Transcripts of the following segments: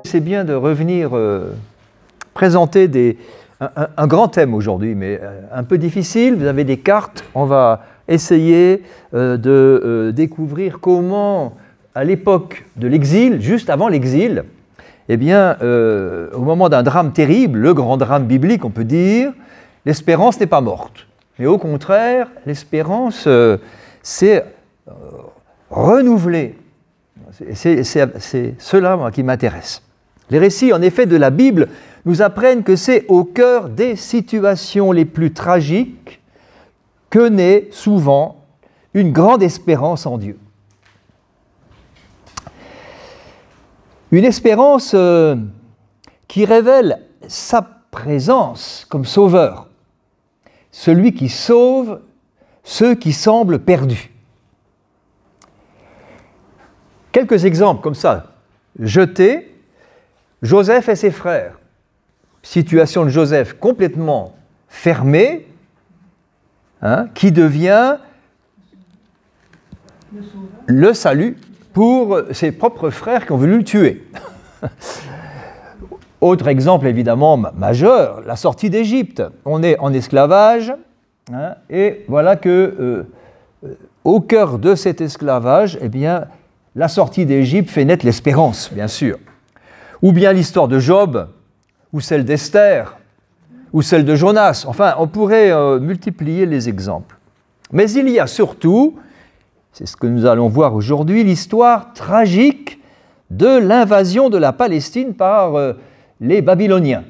C'est bien de revenir présenter un grand thème aujourd'hui, mais un peu difficile. Vous avez des cartes, on va essayer de découvrir comment, à l'époque de l'exil, juste avant l'exil, eh bien, au moment d'un drame terrible, le grand drame biblique, on peut dire, l'espérance n'est pas morte. Mais au contraire, l'espérance s'est renouvelée. C'est cela, moi, qui m'intéresse. Les récits, en effet, de la Bible nous apprennent que c'est au cœur des situations les plus tragiques que naît souvent une grande espérance en Dieu. Une espérance qui révèle sa présence comme sauveur, celui qui sauve ceux qui semblent perdus. Quelques exemples comme ça, jetés, Joseph et ses frères. Situation de Joseph complètement fermée, qui devient le salut pour ses propres frères qui ont voulu le tuer. Autre exemple évidemment majeur, la sortie d'Égypte. On est en esclavage, et voilà que au cœur de cet esclavage, eh bien, la sortie d'Égypte fait naître l'espérance, bien sûr. Ou bien l'histoire de Job, ou celle d'Esther, ou celle de Jonas. Enfin, on pourrait multiplier les exemples. Mais il y a surtout, c'est ce que nous allons voir aujourd'hui, l'histoire tragique de l'invasion de la Palestine par les Babyloniens,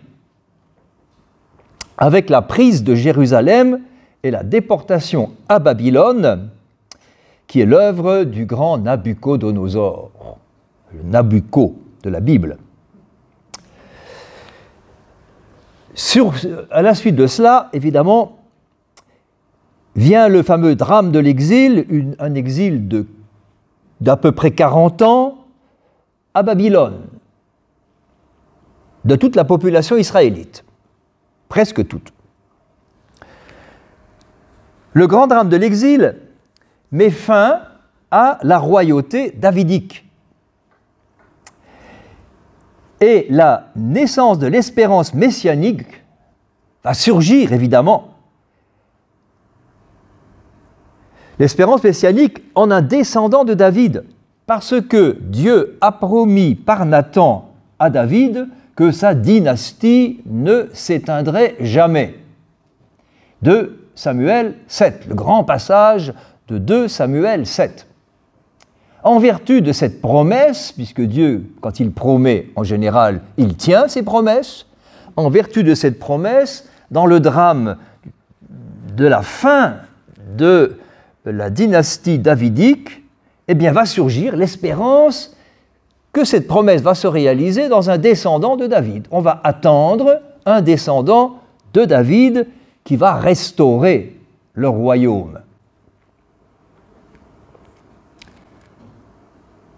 avec la prise de Jérusalem et la déportation à Babylone, qui est l'œuvre du grand Nabuchodonosor, le Nabucco de la Bible. À la suite de cela, évidemment, vient le fameux drame de l'exil, un exil d'à peu près 40 ans à Babylone, de toute la population israélite, presque toute. Le grand drame de l'exil met fin à la royauté davidique. Et la naissance de l'espérance messianique va surgir, évidemment. L'espérance messianique en un descendant de David, parce que Dieu a promis par Nathan à David que sa dynastie ne s'éteindrait jamais. 2 Samuel 7, le grand passage de 2 Samuel 7. En vertu de cette promesse, puisque Dieu, quand il promet, en général, il tient ses promesses, en vertu de cette promesse, dans le drame de la fin de la dynastie davidique, eh bien, va surgir l'espérance que cette promesse va se réaliser dans un descendant de David. On va attendre un descendant de David qui va restaurer le royaume.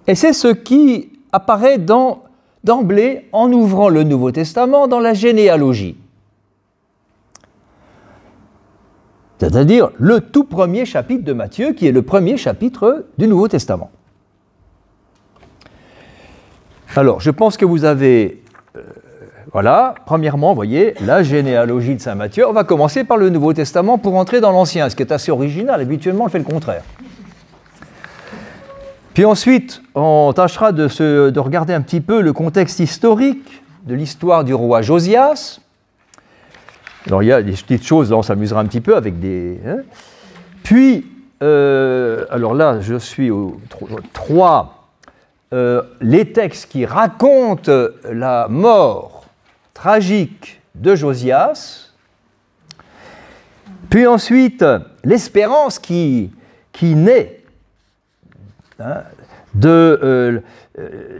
Et c'est ce qui apparaît d'emblée en ouvrant le Nouveau Testament dans la généalogie. C'est-à-dire le tout premier chapitre de Matthieu, qui est le premier chapitre du Nouveau Testament. Alors, je pense que vous avez, voilà, premièrement, vous voyez, la généalogie de Saint Matthieu. On va commencer par le Nouveau Testament pour entrer dans l'Ancien, ce qui est assez original. Habituellement, on fait le contraire. Puis ensuite, on tâchera de regarder un petit peu le contexte historique de l'histoire du roi Josias. Alors, il y a des petites choses, là, on s'amusera un petit peu avec des... Puis, alors là, je suis au 3, les textes qui racontent la mort tragique de Josias. Puis ensuite, l'espérance qui naît de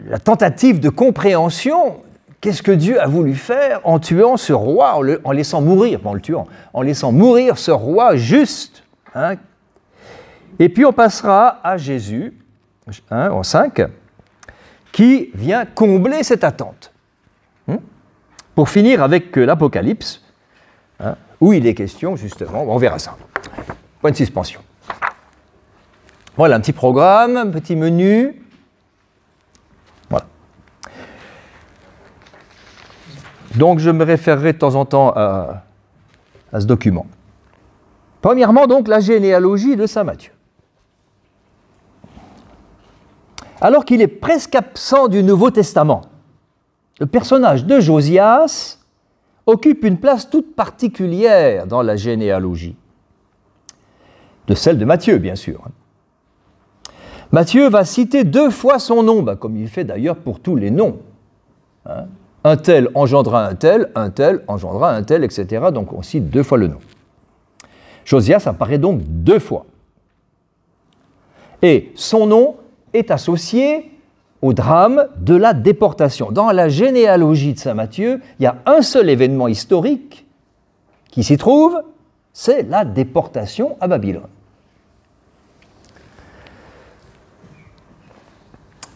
la tentative de compréhension. Qu'est-ce que Dieu a voulu faire en tuant ce roi, en laissant mourir, pas en le tuant, en laissant mourir ce roi juste. Et puis on passera à Jésus, en 5, qui vient combler cette attente. Pour finir avec l'Apocalypse, où il est question, justement, on verra ça. Point de suspension. Voilà, un petit programme, un petit menu. Voilà. Donc je me référerai de temps en temps à ce document. Premièrement, donc, la généalogie de saint Matthieu. Alors qu'il est presque absent du Nouveau Testament, le personnage de Josias occupe une place toute particulière dans la généalogie, de celle de Matthieu, bien sûr. Matthieu va citer 2 fois son nom, comme il fait d'ailleurs pour tous les noms. Un tel engendra un tel engendra un tel, etc. Donc on cite 2 fois le nom. Josias apparaît donc 2 fois. Et son nom est associé au drame de la déportation. Dans la généalogie de saint Matthieu, il y a un seul événement historique qui s'y trouve, c'est la déportation à Babylone.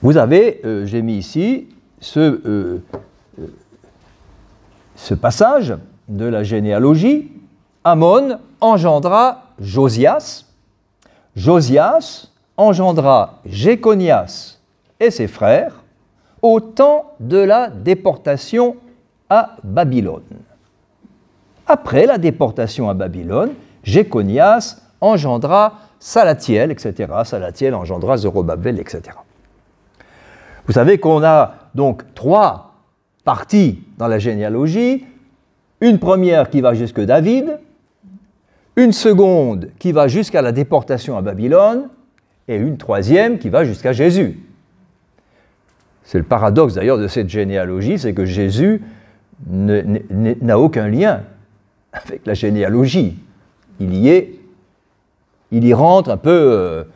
Vous avez, j'ai mis ici, ce passage de la généalogie. Amon engendra Josias, Josias engendra Jéconias et ses frères au temps de la déportation à Babylone. Après la déportation à Babylone, Jéconias engendra Salatiel, etc. Salatiel engendra Zorobabel, etc. Vous savez qu'on a donc 3 parties dans la généalogie. Une première qui va jusque David, une seconde qui va jusqu'à la déportation à Babylone, et une troisième qui va jusqu'à Jésus. C'est le paradoxe d'ailleurs de cette généalogie, c'est que Jésus n'a aucun lien avec la généalogie. Il y rentre un peu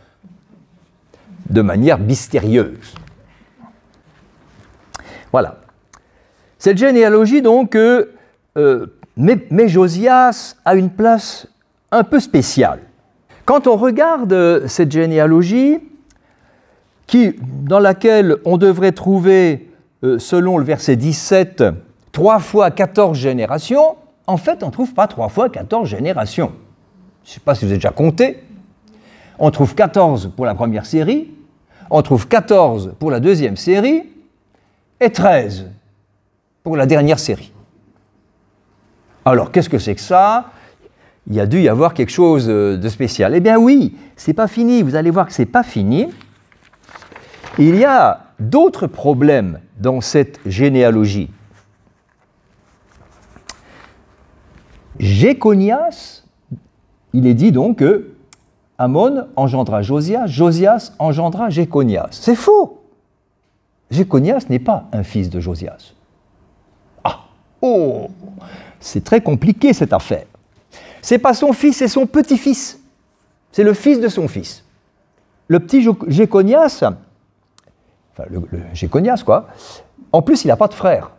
de manière mystérieuse. Voilà. Cette généalogie, donc, mais Josias a une place un peu spéciale. Quand on regarde cette généalogie, dans laquelle on devrait trouver, selon le verset 17, 3 fois 14 générations, en fait, on ne trouve pas 3 fois 14 générations. Je ne sais pas si vous avez déjà compté. On trouve 14 pour la première série, on trouve 14 pour la deuxième série, et 13 pour la dernière série. Alors, qu'est-ce que c'est que ça ? Il y a dû y avoir quelque chose de spécial. Eh bien oui, c'est pas fini. Vous allez voir que c'est pas fini. Il y a d'autres problèmes dans cette généalogie. Jéconias, il est dit donc que Amon engendra Josias, Josias engendra Jéconias. C'est faux. Jéconias n'est pas un fils de Josias. C'est très compliqué cette affaire. C'est pas son fils, c'est son petit-fils. C'est le fils de son fils. Le petit Jéconias, enfin le Jéconias quoi, en plus il n'a pas de frère.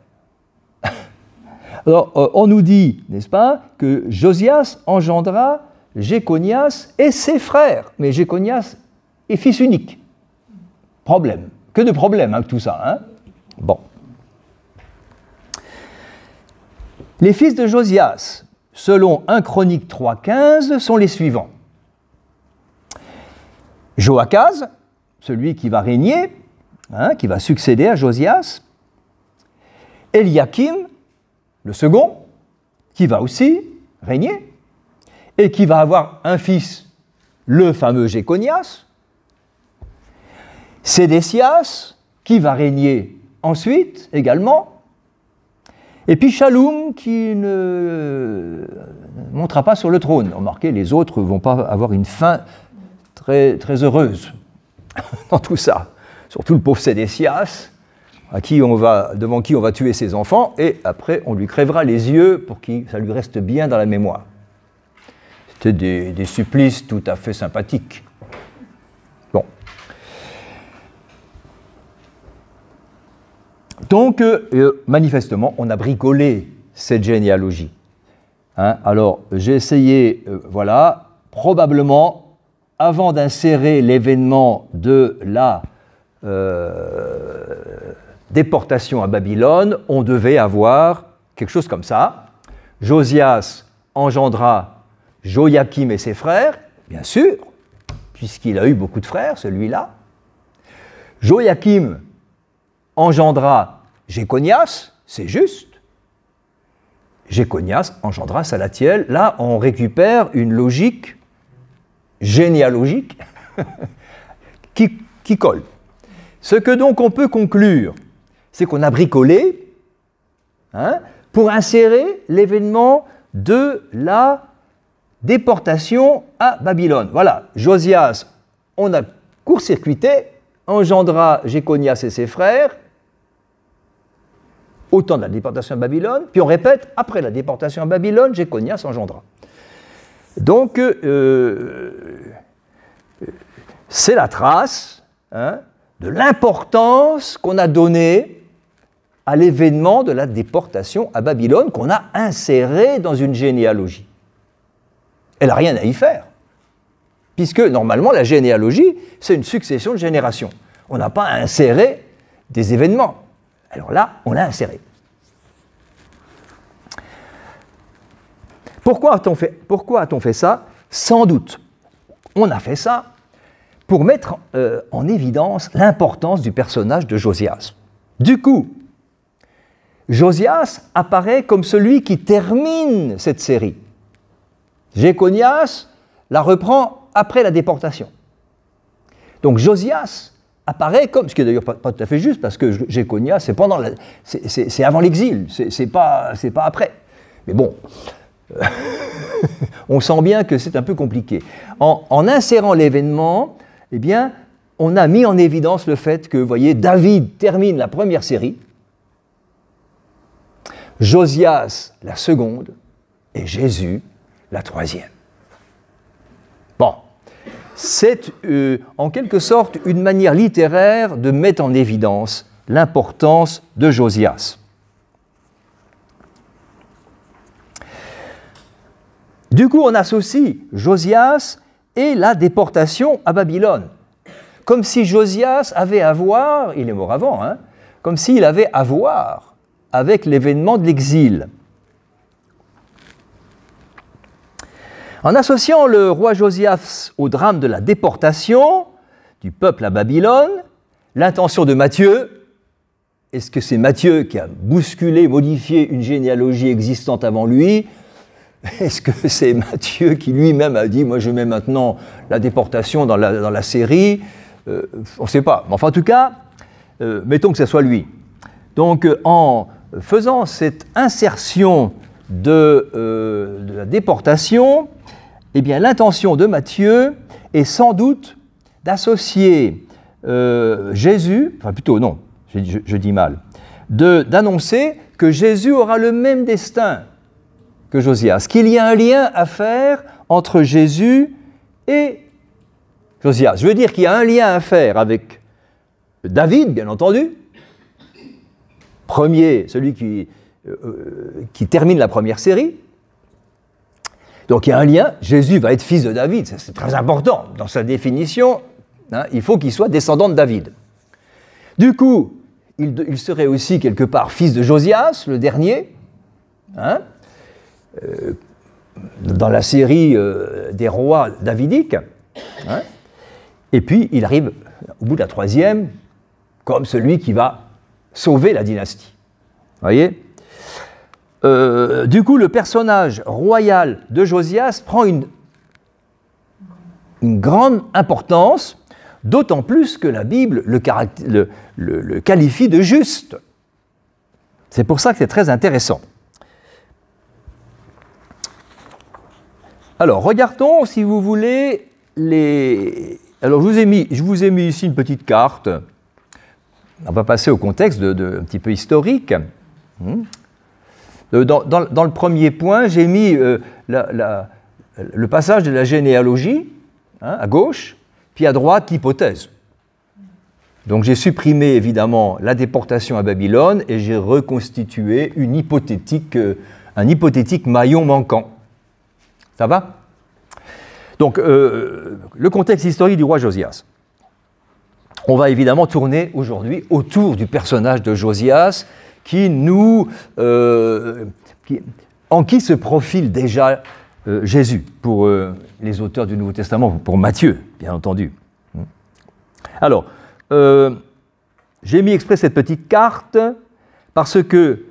Alors on nous dit, n'est-ce pas, que Josias engendra Jéconias et ses frères. Mais Jéconias est fils unique. Problème. Que de problèmes avec tout ça, hein ? Bon. Les fils de Josias, selon 1 Chronique 3,15, sont les suivants. Joachaz, celui qui va régner, qui va succéder à Josias. Eliakim, le second, qui va aussi régner, et qui va avoir un fils, le fameux Jéconias. Sédécias, qui va régner ensuite également. Et puis Shaloum, qui ne montera pas sur le trône. Remarquez, les autres ne vont pas avoir une fin très, très heureuse dans tout ça. Surtout le pauvre Sédécias, devant qui on va tuer ses enfants, et après on lui crèvera les yeux pour que ça lui reste bien dans la mémoire. C'était des supplices tout à fait sympathiques. Bon. Donc, manifestement, on a bricolé cette généalogie. Alors, j'ai essayé, probablement, avant d'insérer l'événement de la déportation à Babylone, on devait avoir quelque chose comme ça. Josias engendra Joachim et ses frères, bien sûr, puisqu'il a eu beaucoup de frères, celui-là. Joachim engendra Jéconias, c'est juste. Jéconias engendra Salatiel. Là, on récupère une logique généalogique qui colle. Ce que donc on peut conclure, c'est qu'on a bricolé pour insérer l'événement de la déportation à Babylone. Voilà, Josias, on a court-circuité, engendra Jéconias et ses frères au temps de la déportation à Babylone, puis on répète, après la déportation à Babylone, Jéconias engendra. Donc, c'est la trace de l'importance qu'on a donnée à l'événement de la déportation à Babylone, qu'on a inséré dans une généalogie. Elle n'a rien à y faire, puisque normalement la généalogie, c'est une succession de générations. On n'a pas inséré des événements. Alors là, on l'a inséré. Pourquoi a-t-on fait ça? Sans doute, on a fait ça pour mettre en évidence l'importance du personnage de Josias. Du coup, Josias apparaît comme celui qui termine cette série. Jéconias la reprend après la déportation. Donc Josias apparaît comme, ce qui est d'ailleurs pas tout à fait juste, parce que Jéconias, c'est avant l'exil, c'est pas après. Mais bon, on sent bien que c'est un peu compliqué. En insérant l'événement, eh bien, on a mis en évidence le fait que, vous voyez, David termine la première série, Josias la seconde, et Jésus la troisième. Bon, c'est en quelque sorte une manière littéraire de mettre en évidence l'importance de Josias. Du coup, on associe Josias et la déportation à Babylone, comme si Josias avait à voir, il est mort avant, comme s'il avait à voir avec l'événement de l'exil. En associant le roi Josias au drame de la déportation du peuple à Babylone, l'intention de Matthieu, est-ce que c'est Matthieu qui a bousculé, modifié une généalogie existante avant lui? Est-ce que c'est Matthieu qui lui-même a dit « moi je mets maintenant la déportation dans la série » On ne sait pas. Mais enfin, en tout cas, mettons que ce soit lui. Donc, en faisant cette insertion de la déportation, eh bien, l'intention de Matthieu est sans doute d'associer Jésus, enfin plutôt non, je dis mal, d'annoncer que Jésus aura le même destin que Josias, qu'il y a un lien à faire entre Jésus et Josias. Je veux dire qu'il y a un lien à faire avec David, bien entendu, premier, celui qui termine la première série. Donc il y a un lien, Jésus va être fils de David, c'est très important. Dans sa définition, il faut qu'il soit descendant de David. Du coup, il serait aussi quelque part fils de Josias, le dernier, dans la série des rois davidiques. Et puis il arrive au bout de la troisième comme celui qui va sauver la dynastie. Vous voyez ? Du coup, le personnage royal de Josias prend une grande importance, d'autant plus que la Bible le qualifie de juste. C'est pour ça que c'est très intéressant. Alors, regardons, si vous voulez, Alors, je vous ai mis ici une petite carte. On va passer au contexte un petit peu historique. Dans le premier point, j'ai mis le passage de la généalogie, à gauche, puis à droite, l'hypothèse. Donc j'ai supprimé évidemment la déportation à Babylone et j'ai reconstitué un hypothétique maillon manquant. Ça va ? Donc, le contexte historique du roi Josias. On va évidemment tourner aujourd'hui autour du personnage de Josias en qui se profile déjà Jésus, pour les auteurs du Nouveau Testament, pour Matthieu, bien entendu. Alors, j'ai mis exprès cette petite carte parce que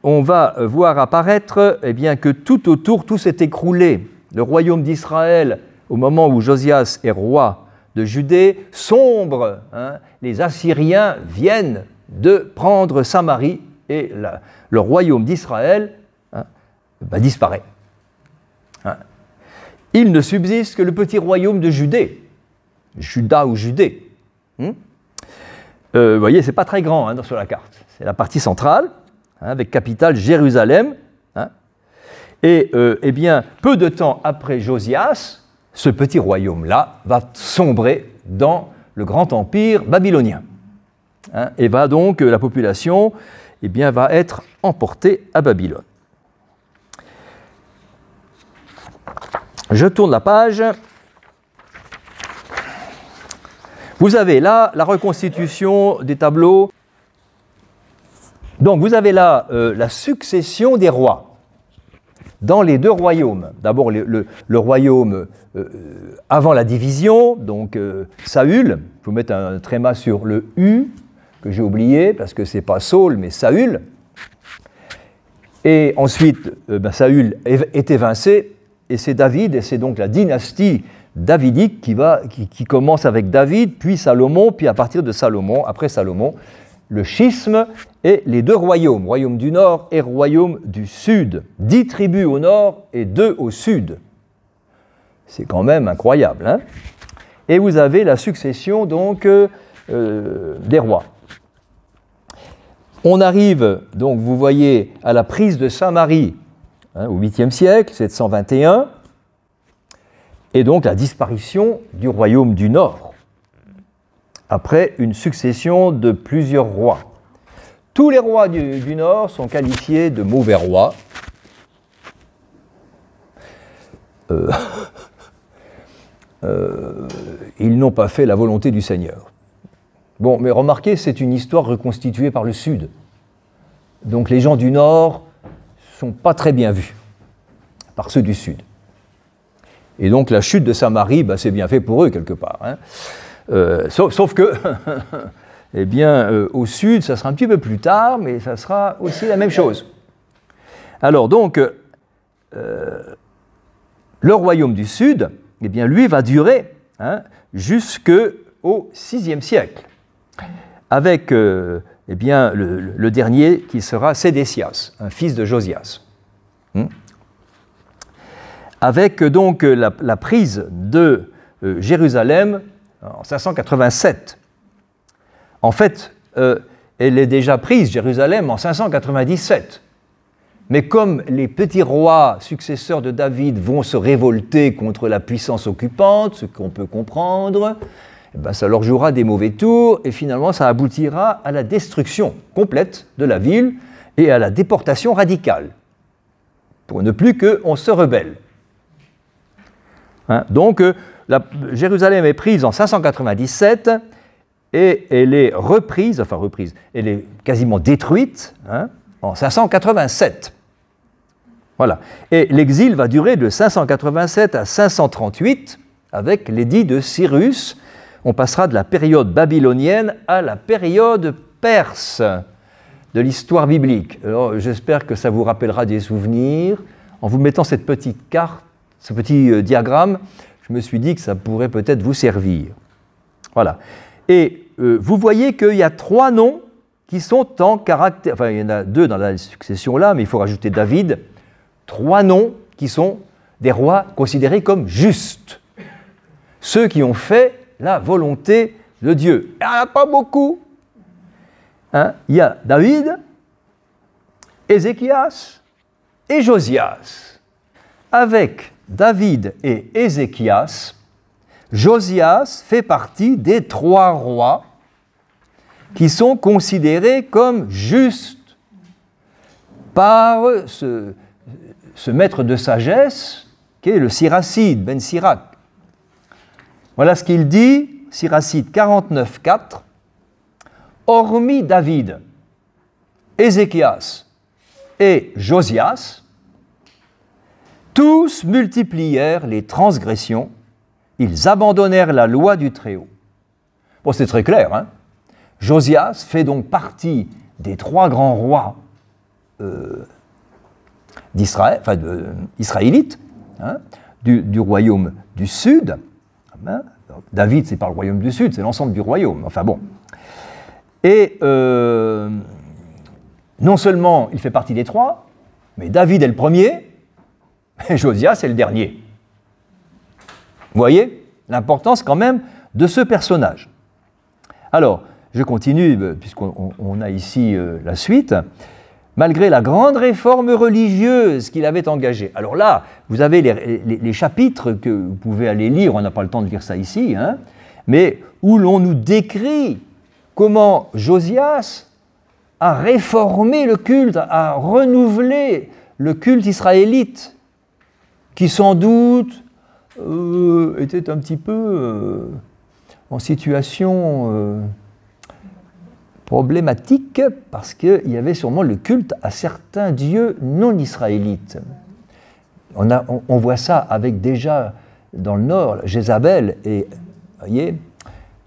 on va voir apparaître eh bien, que tout autour, tout s'est écroulé. Le royaume d'Israël, au moment où Josias est roi de Judée, sombre. Hein, les Assyriens viennent de prendre Samarie et le royaume d'Israël disparaît. Hein. Il ne subsiste que le petit royaume de Judée, Juda ou Judée. Vous voyez, ce n'est pas très grand hein, sur la carte. C'est la partie centrale, hein, avec capitale Jérusalem. Hein. Et eh bien, peu de temps après Josias, ce petit royaume-là va sombrer dans le grand empire babylonien. Hein, et va donc, la population eh bien, va être emportée à Babylone. Je tourne la page. Vous avez là la reconstitution des tableaux. Donc vous avez là la succession des rois dans les deux royaumes. D'abord le royaume avant la division, donc Saül. Il faut mettre un tréma sur le U, que j'ai oublié, parce que ce n'est pas Saul, mais Saül. Et ensuite, Saül est évincé, et c'est David, et c'est donc la dynastie davidique qui commence avec David, puis Salomon, puis à partir de Salomon, après Salomon, le schisme et les deux royaumes, royaume du nord et royaume du sud. 10 tribus au nord et 2 au sud. C'est quand même incroyable. Hein? Et vous avez la succession donc des rois. On arrive, donc vous voyez, à la prise de Samarie hein, au 8e siècle, 721, et donc la disparition du royaume du nord, après une succession de plusieurs rois. Tous les rois du nord sont qualifiés de mauvais rois. Ils n'ont pas fait la volonté du Seigneur. Bon, mais remarquez, c'est une histoire reconstituée par le Sud. Donc les gens du Nord ne sont pas très bien vus par ceux du Sud. Et donc la chute de Samarie, c'est bien fait pour eux quelque part. Hein. Sauf que, eh bien, au Sud, ça sera un petit peu plus tard, mais ça sera aussi la même chose. Alors donc, le royaume du Sud, eh bien, lui va durer hein, jusqu'au VIe siècle. Avec eh bien, le dernier qui sera Sédécias, un fils de Josias. Avec donc la prise de Jérusalem en 587. En fait, elle est déjà prise, Jérusalem, en 597. Mais comme les petits rois successeurs de David vont se révolter contre la puissance occupante, ce qu'on peut comprendre, ça leur jouera des mauvais tours et finalement ça aboutira à la destruction complète de la ville et à la déportation radicale, pour ne plus qu'on se rebelle. Hein, donc Jérusalem est prise en 597 et elle est reprise, elle est quasiment détruite hein, en 587. Voilà. Et l'exil va durer de 587 à 538 avec l'édit de Cyrus. On passera de la période babylonienne à la période perse de l'histoire biblique. Alors, j'espère que ça vous rappellera des souvenirs. En vous mettant cette petite carte, ce petit diagramme, je me suis dit que ça pourrait peut-être vous servir. Voilà. Et vous voyez qu'il y a 3 noms qui sont en caractère... Enfin, il y en a 2 dans la succession là, mais il faut rajouter David. 3 noms qui sont des rois considérés comme justes. Ceux qui ont fait la volonté de Dieu. Il n'y en a pas beaucoup. Hein? Il y a David, Ézéchias et Josias. Avec David et Ézéchias, Josias fait partie des 3 rois qui sont considérés comme justes par ce maître de sagesse qui est le Siracide, Ben Sirac. Voilà ce qu'il dit, Siracide 49,4. Hormis David, Ézéchias et Josias, tous multiplièrent les transgressions, ils abandonnèrent la loi du Très-Haut. Bon, c'est très clair, hein. Josias fait donc partie des 3 grands rois d'Israël, enfin israélites, hein, du royaume du sud. Hein. David, c'est pas le royaume du sud, c'est l'ensemble du royaume. Enfin bon. Et non seulement il fait partie des trois, mais David est le premier, et Josias est le dernier. Vous voyez l'importance quand même de ce personnage. Alors, je continue, puisqu'on a ici la suite. Malgré la grande réforme religieuse qu'il avait engagée. Alors là, vous avez les chapitres que vous pouvez aller lire, on n'a pas le temps de lire ça ici, hein, mais où l'on nous décrit comment Josias a réformé le culte, a renouvelé le culte israélite, qui sans doute était un petit peu en situation problématique, parce qu'il y avait sûrement le culte à certains dieux non israélites. On voit ça avec déjà, dans le nord, Jézabel et, voyez,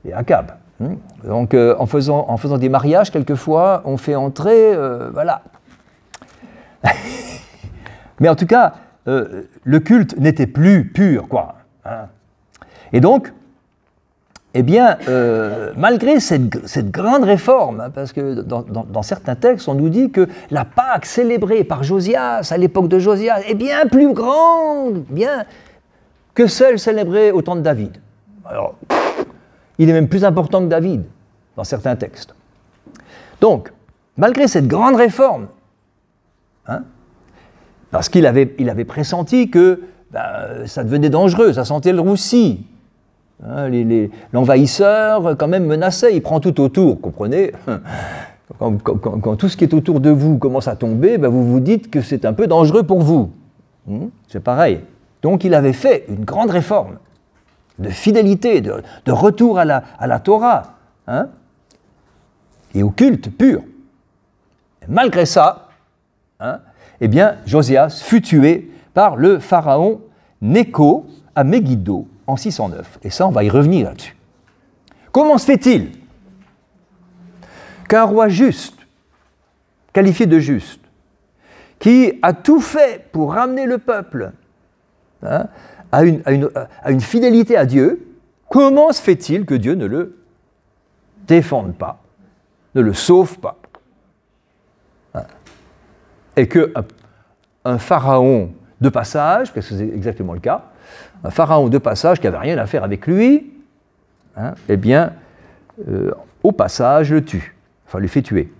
et Akab. Donc en faisant des mariages, quelquefois, on fait entrer, voilà. Mais en tout cas, le culte n'était plus pur, quoi. Hein. Et donc, eh bien, malgré cette grande réforme, hein, parce que dans certains textes, on nous dit que la Pâque célébrée par Josias, à l'époque de Josias, est bien plus grande, bien, que celle célébrée au temps de David. Alors, il est même plus important que David, dans certains textes. Donc, malgré cette grande réforme, hein, parce qu'il avait pressenti que ça devenait dangereux, ça sentait le roussi. Hein, l'envahisseur, quand même, menaçait, il prend tout autour, comprenez ? Quand tout ce qui est autour de vous commence à tomber, vous vous dites que c'est un peu dangereux pour vous. C'est pareil. Donc il avait fait une grande réforme de fidélité, de retour à la Torah, hein, et au culte pur. Et malgré ça, hein, eh bien, Josias fut tué par le pharaon Nécho à Megiddo en 609. Et ça, on va y revenir là-dessus. Comment se fait-il qu'un roi juste, qualifié de juste, qui a tout fait pour ramener le peuple, hein, à une fidélité à Dieu, comment se fait-il que Dieu ne le défende pas, ne le sauve pas, hein, et qu'un pharaon de passage, parce que c'est exactement le cas, un pharaon de passage qui n'avait rien à faire avec lui, hein, eh bien, au passage, le tue, enfin le fait tuer.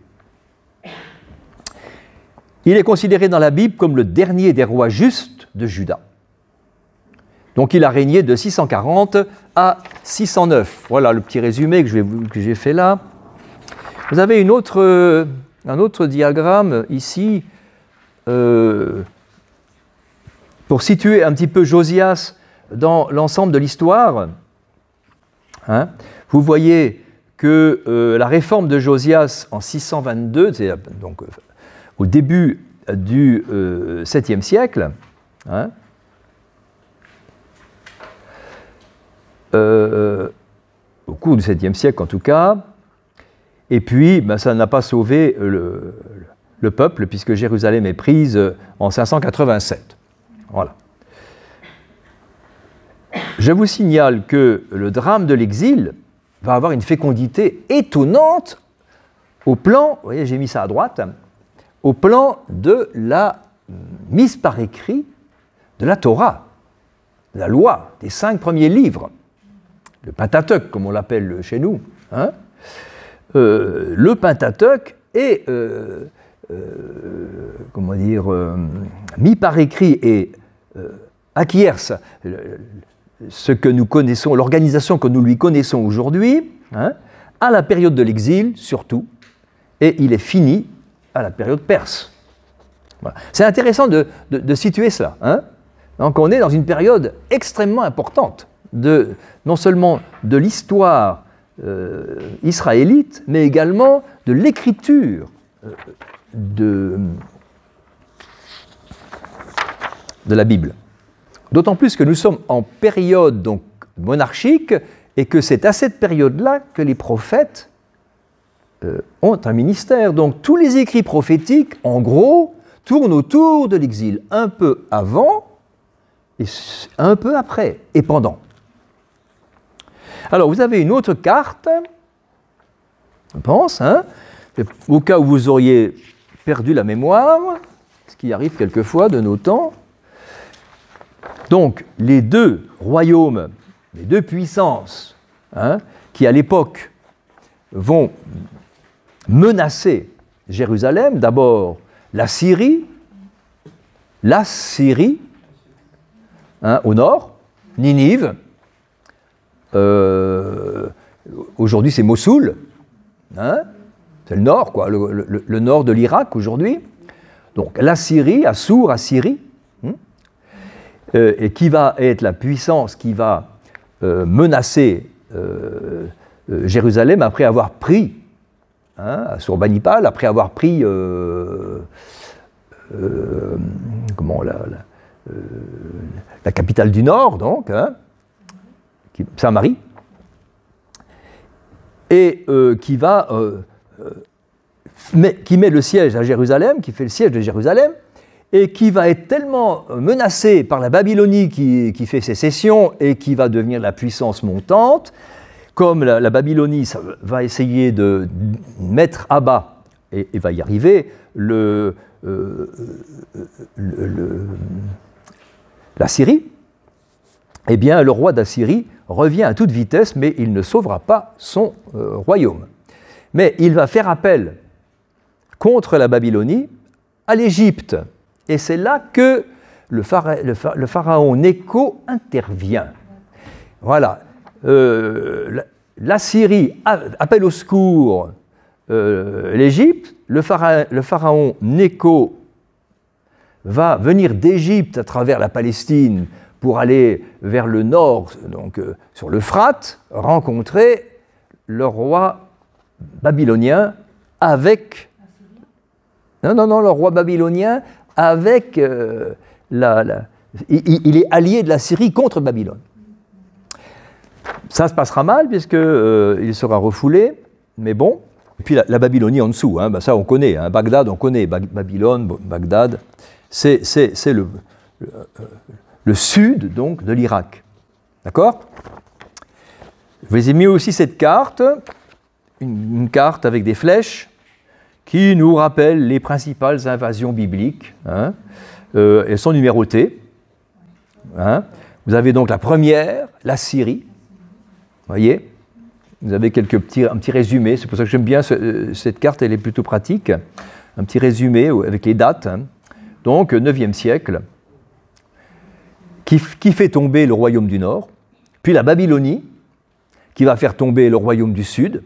Il est considéré dans la Bible comme le dernier des rois justes de Juda. Donc il a régné de 640 à 609. Voilà le petit résumé que j'ai fait là. Vous avez un autre diagramme ici pour situer un petit peu Josias dans l'ensemble de l'histoire. Hein, vous voyez que la réforme de Josias en 622, c'est donc au début du 7e siècle, hein, au cours du 7e siècle en tout cas, et puis ça n'a pas sauvé le peuple, puisque Jérusalem est prise en 587. Voilà. Je vous signale que le drame de l'exil va avoir une fécondité étonnante au plan, vous voyez, j'ai mis ça à droite, au plan de la mise par écrit de la Torah, de la loi, des 5 premiers livres, le Pentateuque, comme on l'appelle chez nous. Hein. Le Pentateuque est, comment dire, mis par écrit et acquiert ce que nous connaissons, l'organisation que nous lui connaissons aujourd'hui, hein, à la période de l'exil surtout, et il est fini à la période perse. Voilà. C'est intéressant de situer cela. Hein. Donc on est dans une période extrêmement importante, non seulement de l'histoire israélite, mais également de l'écriture de la Bible. D'autant plus que nous sommes en période donc monarchique et que c'est à cette période-là que les prophètes ont un ministère. Donc tous les écrits prophétiques, en gros, tournent autour de l'exil, un peu avant et un peu après et pendant. Alors vous avez une autre carte, je pense, hein, au cas où vous auriez perdu la mémoire, ce qui arrive quelquefois de nos temps. Donc les deux royaumes, les deux puissances, hein, qui à l'époque vont menacer Jérusalem, d'abord la Syrie, hein, au nord, Ninive, aujourd'hui c'est Mossoul, hein, c'est le nord, quoi, le nord de l'Irak aujourd'hui. Donc la Syrie, Assyrie, et qui va être la puissance qui va menacer Jérusalem après avoir pris, hein, Assurbanipal, après avoir pris la capitale du Nord, donc, hein, Samarie, et qui met le siège à Jérusalem, qui fait le siège de Jérusalem, et qui va être tellement menacé par la Babylonie qui fait sécession et qui va devenir la puissance montante, comme la Babylonie va essayer de mettre à bas, et va y arriver, la Syrie, eh bien le roi d'Assyrie revient à toute vitesse, mais il ne sauvera pas son royaume. Mais il va faire appel contre la Babylonie à l'Égypte. Et c'est là que le pharaon Nécho intervient. Voilà. La Syrie appelle au secours l'Égypte. Le pharaon Nécho va venir d'Égypte à travers la Palestine pour aller vers le nord, donc sur l'Euphrate, rencontrer le roi babylonien avec... Non, le roi babylonien avec... il est allié de la Syrie contre Babylone. Ça se passera mal puisqu'il sera refoulé, mais bon. Et puis la Babylonie en dessous, hein, ben ça on connaît, hein, Bagdad on connaît, Babylone, Bagdad, c'est le sud donc de l'Irak. D'accord ? Je vous ai mis aussi cette carte, une carte avec des flèches qui nous rappelle les principales invasions bibliques. Hein. Elles sont numérotées. Hein. Vous avez donc la première, la Syrie. Vous voyez ? Vous avez un petit résumé. C'est pour ça que j'aime bien cette carte, elle est plutôt pratique. Un petit résumé avec les dates. Hein. Donc, 9e siècle, qui fait tomber le royaume du Nord, puis la Babylonie, qui va faire tomber le royaume du Sud,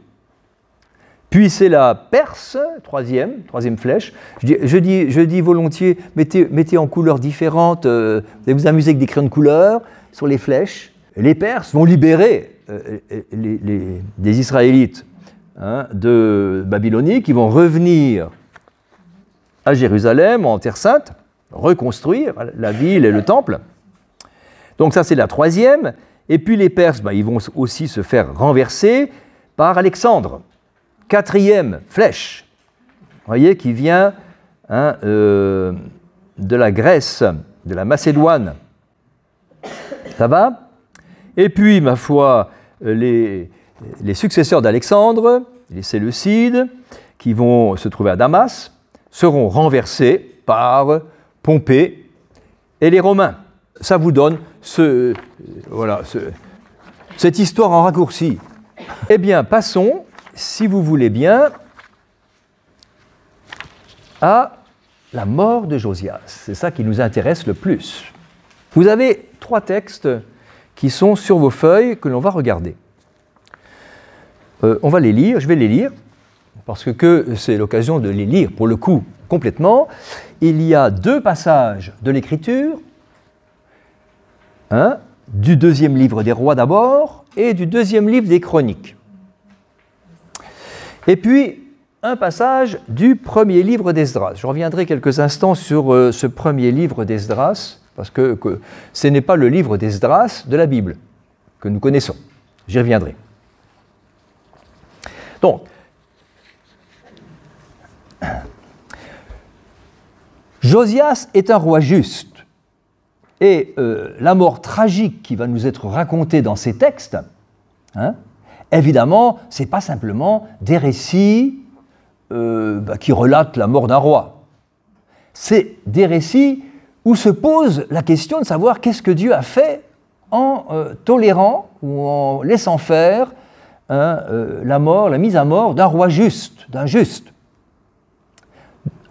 puis c'est la Perse, troisième flèche. Je dis volontiers, mettez en couleurs différentes, vous allez vous amuser avec des crayons de couleur sur les flèches. Les Perses vont libérer les Israélites, hein, de Babylonie, qui vont revenir à Jérusalem, en Terre Sainte, reconstruire la ville et le temple. Donc ça c'est la troisième. Et puis les Perses, ils vont aussi se faire renverser par Alexandre. 4e flèche, vous voyez, qui vient, hein, de la Grèce, de la Macédoine. Ça va ? Et puis, ma foi, les successeurs d'Alexandre, les Séleucides, qui vont se trouver à Damas, seront renversés par Pompée et les Romains. Ça vous donne cette histoire en raccourci. Eh bien, passons, si vous voulez bien, à la mort de Josias. C'est ça qui nous intéresse le plus. Vous avez 3 textes qui sont sur vos feuilles que l'on va regarder. On va les lire, je vais les lire, parce que c'est l'occasion de les lire, pour le coup, complètement. Il y a 2 passages de l'Écriture, hein, du 2e livre des Rois d'abord, et du 2e livre des Chroniques. Et puis, un passage du 1er livre d'Esdras. Je reviendrai quelques instants sur ce 1er livre d'Esdras, parce que ce n'est pas le livre d'Esdras de la Bible que nous connaissons. J'y reviendrai. Donc, Josias est un roi juste. Et la mort tragique qui va nous être racontée dans ces textes, hein, évidemment, ce n'est pas simplement des récits qui relatent la mort d'un roi. C'est des récits où se pose la question de savoir qu'est-ce que Dieu a fait en tolérant ou en laissant faire la mort, la mise à mort d'un roi juste, d'un juste.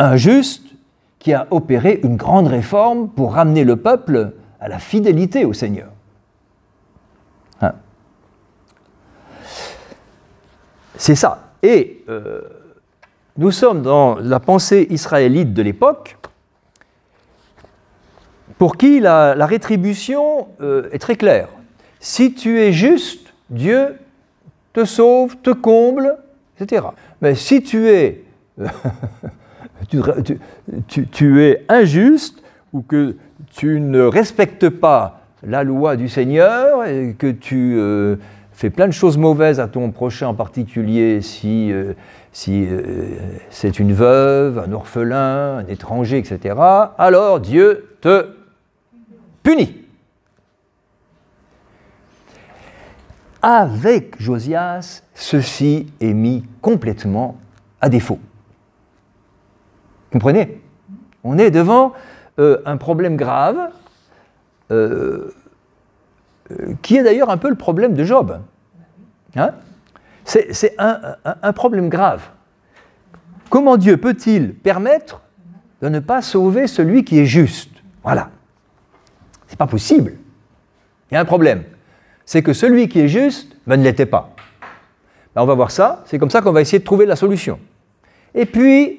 Un juste qui a opéré une grande réforme pour ramener le peuple à la fidélité au Seigneur. Hein. C'est ça. Et nous sommes dans la pensée israélite de l'époque, pour qui la rétribution est très claire. Si tu es juste, Dieu te sauve, te comble, etc. Mais si tu es, tu es injuste ou que tu ne respectes pas la loi du Seigneur et que tu fais plein de choses mauvaises à ton prochain, en particulier si c'est une veuve, un orphelin, un étranger, etc., alors Dieu te punit. Avec Josias, ceci est mis complètement à défaut. Comprenez? On est devant un problème grave, qui est d'ailleurs un peu le problème de Job. Hein? C'est un problème grave. Comment Dieu peut-il permettre de ne pas sauver celui qui est juste? Voilà. C'est pas possible. Il y a un problème. C'est que celui qui est juste ne l'était pas. Ben, on va voir ça. C'est comme ça qu'on va essayer de trouver la solution. Et puis,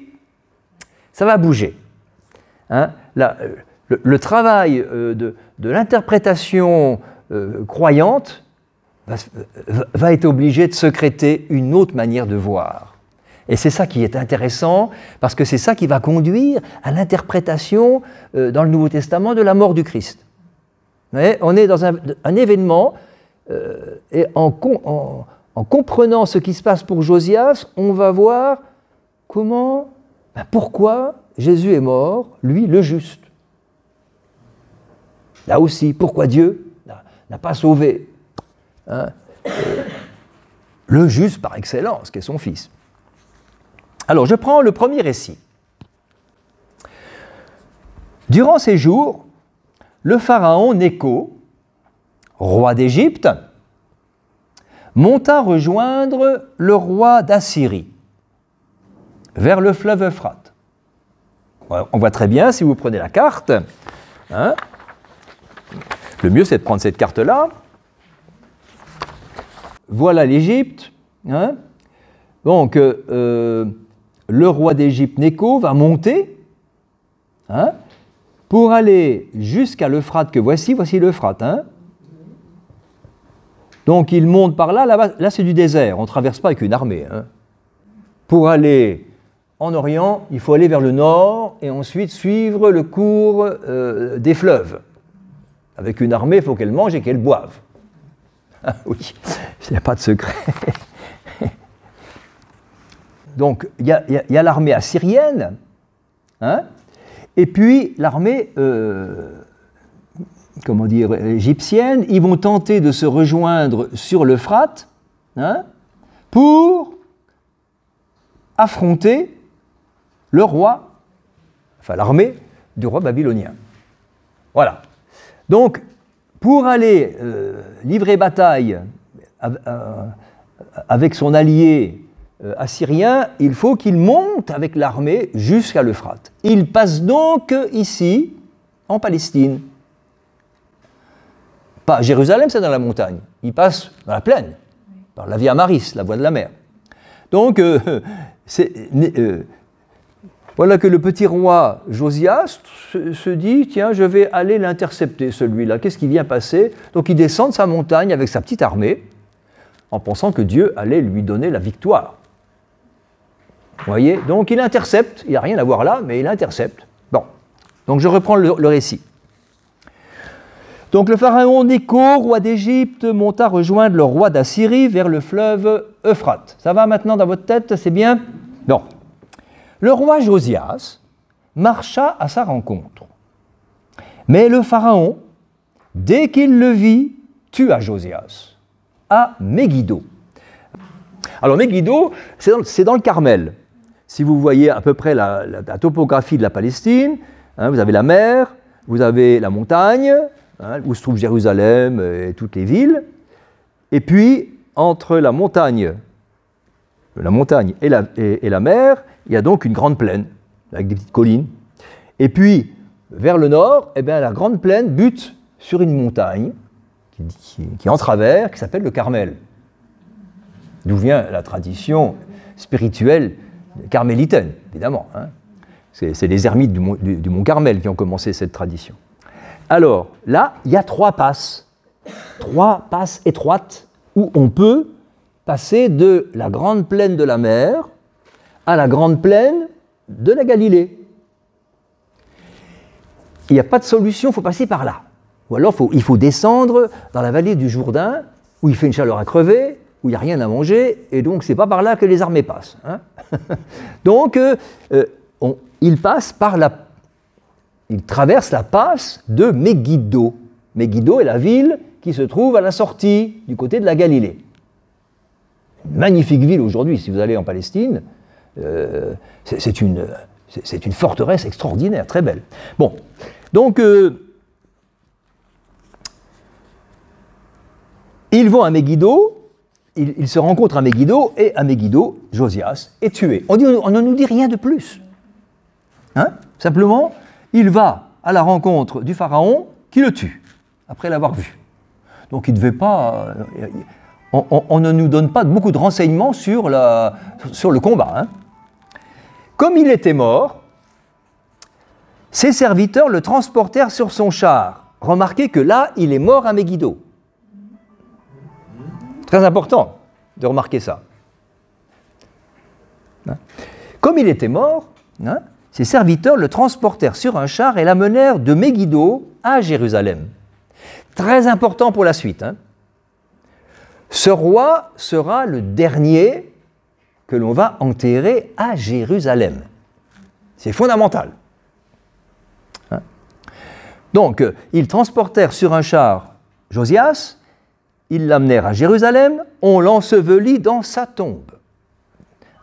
ça va bouger. Hein? Le travail de l'interprétation croyante va être obligé de secréter une autre manière de voir. Et c'est ça qui est intéressant, parce que c'est ça qui va conduire à l'interprétation dans le Nouveau Testament de la mort du Christ. Vous voyez, on est dans un événement, et en comprenant ce qui se passe pour Josias, on va voir pourquoi Jésus est mort, lui, le juste. Là aussi, pourquoi Dieu n'a pas sauvé le juste par excellence, qui est son fils. Alors, je prends le premier récit. Durant ces jours, le pharaon Nécho, roi d'Égypte, monta rejoindre le roi d'Assyrie, vers le fleuve Euphrate. On voit très bien, si vous prenez la carte, hein, le mieux c'est de prendre cette carte-là. Voilà l'Égypte. Hein. Donc, le roi d'Égypte, Nécho, va monter pour aller jusqu'à l'Euphrate que voici l'Euphrate. Hein. Donc, il monte par là, là c'est du désert, on ne traverse pas avec une armée. Hein. Pour aller en Orient, il faut aller vers le nord et ensuite suivre le cours des fleuves. Avec une armée, il faut qu'elle mange et qu'elle boive. Ah, oui, il n'y a pas de secret. Donc, il y a l'armée assyrienne, hein, et puis l'armée égyptienne. Ils vont tenter de se rejoindre sur l'Euphrate, hein, pour affronter le roi, enfin l'armée du roi babylonien. Voilà. Donc, pour aller livrer bataille avec son allié assyrien, il faut qu'il monte avec l'armée jusqu'à l'Euphrate. Il passe donc ici, en Palestine. Pas à Jérusalem, c'est dans la montagne. Il passe dans la plaine, par la Via Maris, la voie de la mer. Donc, voilà que le petit roi Josias se dit, tiens, je vais aller l'intercepter, celui-là. Qu'est-ce qui vient passer? Donc il descend de sa montagne avec sa petite armée, en pensant que Dieu allait lui donner la victoire. Vous voyez? Donc il intercepte, il n'y a rien à voir là, mais il intercepte. Bon, donc je reprends le récit. Donc le pharaon Nécho, roi d'Égypte, monta rejoindre le roi d'Assyrie vers le fleuve Euphrate. Ça va maintenant dans votre tête, c'est bien? Non. Le roi Josias marcha à sa rencontre. Mais le Pharaon, dès qu'il le vit, tua Josias à Megiddo. Alors Megiddo, c'est dans le Carmel. Si vous voyez à peu près la topographie de la Palestine, hein, vous avez la mer, vous avez la montagne, hein, où se trouve Jérusalem et toutes les villes, et puis entre la montagne et la mer, il y a donc une grande plaine, avec des petites collines. Et puis, vers le nord, eh bien, la grande plaine bute sur une montagne qui est en travers, qui s'appelle le Carmel. D'où vient la tradition spirituelle carmélitaine, évidemment. Hein. C'est les ermites du mont Carmel qui ont commencé cette tradition. Alors, là, il y a 3 passes étroites, où on peut passer de la grande plaine de la mer à la grande plaine de la Galilée. Il n'y a pas de solution, il faut passer par là. Ou alors il faut descendre dans la vallée du Jourdain, où il fait une chaleur à crever, où il n'y a rien à manger, et donc c'est pas par là que les armées passent. Hein. Donc il traverse la passe de Megiddo. Megiddo est la ville qui se trouve à la sortie du côté de la Galilée. Une magnifique ville aujourd'hui, si vous allez en Palestine, c'est une forteresse extraordinaire, très belle. Bon, donc ils vont à Megiddo, ils se rencontrent à Megiddo, et à Megiddo, Josias est tué. On ne nous dit rien de plus. Hein? Simplement, il va à la rencontre du pharaon qui le tue, après l'avoir vu. Donc il ne devait pas... On ne nous donne pas beaucoup de renseignements sur le combat. Hein. Comme il était mort, ses serviteurs le transportèrent sur son char. Remarquez que là, il est mort à Megiddo. Très important de remarquer ça. Hein. Comme il était mort, hein, ses serviteurs le transportèrent sur un char et l'amenèrent de Megiddo à Jérusalem. Très important pour la suite. Hein. Ce roi sera le dernier que l'on va enterrer à Jérusalem. C'est fondamental. Hein. Donc, ils transportèrent sur un char Josias, ils l'amenèrent à Jérusalem, on l'ensevelit dans sa tombe.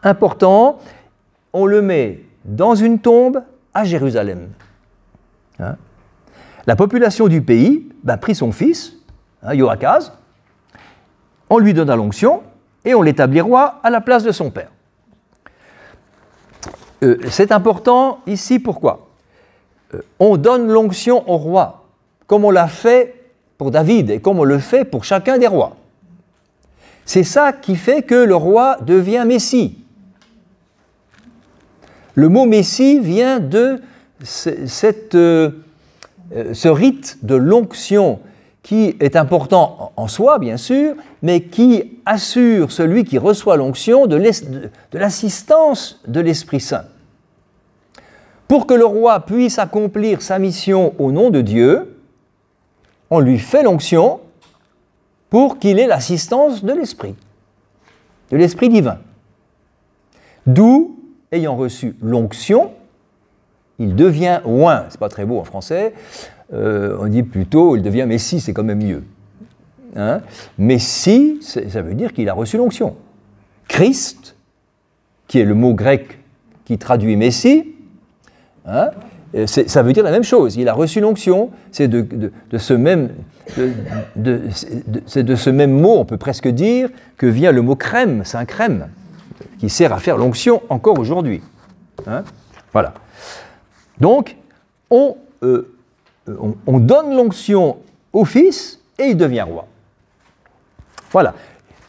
Important, on le met dans une tombe à Jérusalem. Hein. La population du pays prit son fils, Joachaz, on lui donna l'onction et on l'établit roi à la place de son père. C'est important ici, pourquoi ? On donne l'onction au roi, comme on l'a fait pour David et comme on le fait pour chacun des rois. C'est ça qui fait que le roi devient Messie. Le mot Messie vient de ce rite de l'onction qui est important en soi, bien sûr, mais qui assure celui qui reçoit l'onction de l'assistance de l'Esprit Saint. Pour que le roi puisse accomplir sa mission au nom de Dieu, on lui fait l'onction pour qu'il ait l'assistance de l'Esprit divin. D'où, ayant reçu l'onction, il devient oint. C'est pas très beau en français. On dit plutôt, il devient Messie, c'est quand même mieux. Hein? Messie, ça veut dire qu'il a reçu l'onction. Christ, qui est le mot grec qui traduit Messie, hein, ça veut dire la même chose. Il a reçu l'onction. C'est de ce même mot, on peut presque dire, que vient le mot crème, Saint Crème, qui sert à faire l'onction encore aujourd'hui. Hein? Voilà. Donc, on donne l'onction au fils et il devient roi. Voilà.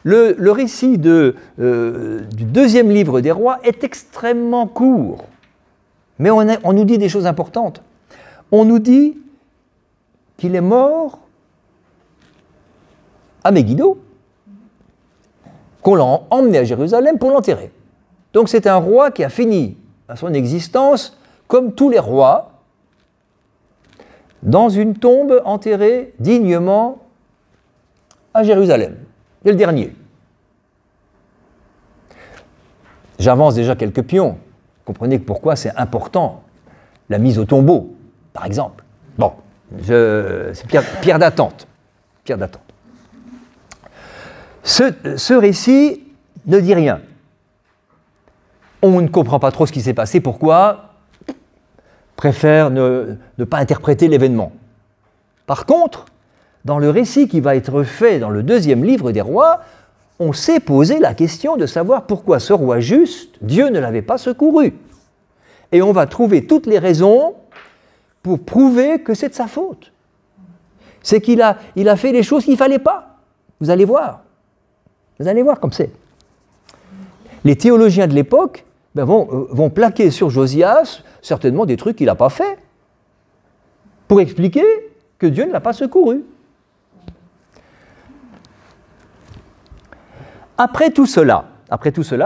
Le récit du deuxième livre des rois est extrêmement court, mais on nous dit des choses importantes. On nous dit qu'il est mort à Megiddo, qu'on l'a emmené à Jérusalem pour l'enterrer. Donc c'est un roi qui a fini à son existence comme tous les rois, dans une tombe enterrée dignement à Jérusalem. C'est le dernier. J'avance déjà quelques pions. Comprenez pourquoi c'est important la mise au tombeau, par exemple. Bon, c'est pierre d'attente. Pierre d'attente. Ce récit ne dit rien. On ne comprend pas trop ce qui s'est passé. Pourquoi ? Préfère ne pas interpréter l'événement. Par contre, dans le récit qui va être fait dans le 2e livre des rois, on s'est posé la question de savoir pourquoi ce roi juste, Dieu ne l'avait pas secouru. Et on va trouver toutes les raisons pour prouver que c'est de sa faute. C'est qu'il a fait les choses qu'il ne fallait pas. Vous allez voir. Vous allez voir comme c'est. Les théologiens de l'époque vont plaquer sur Josias certainement des trucs qu'il n'a pas fait pour expliquer que Dieu ne l'a pas secouru. Après tout cela,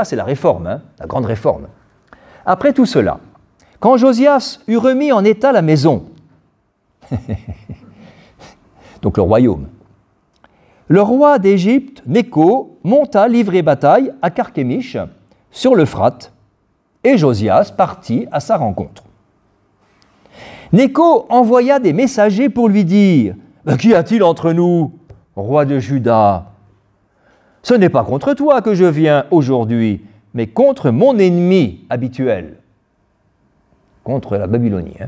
c'est la réforme, la grande réforme. Après tout cela, quand Josias eut remis en état la maison, donc le royaume, le roi d'Égypte, Nécho, monta livrer bataille à Carchemish, sur l'Euphrate, et Josias partit à sa rencontre. Nécho envoya des messagers pour lui dire « Qu'y a-t-il entre nous, roi de Juda ? Ce n'est pas contre toi que je viens aujourd'hui, mais contre mon ennemi habituel. » Contre la Babylonie.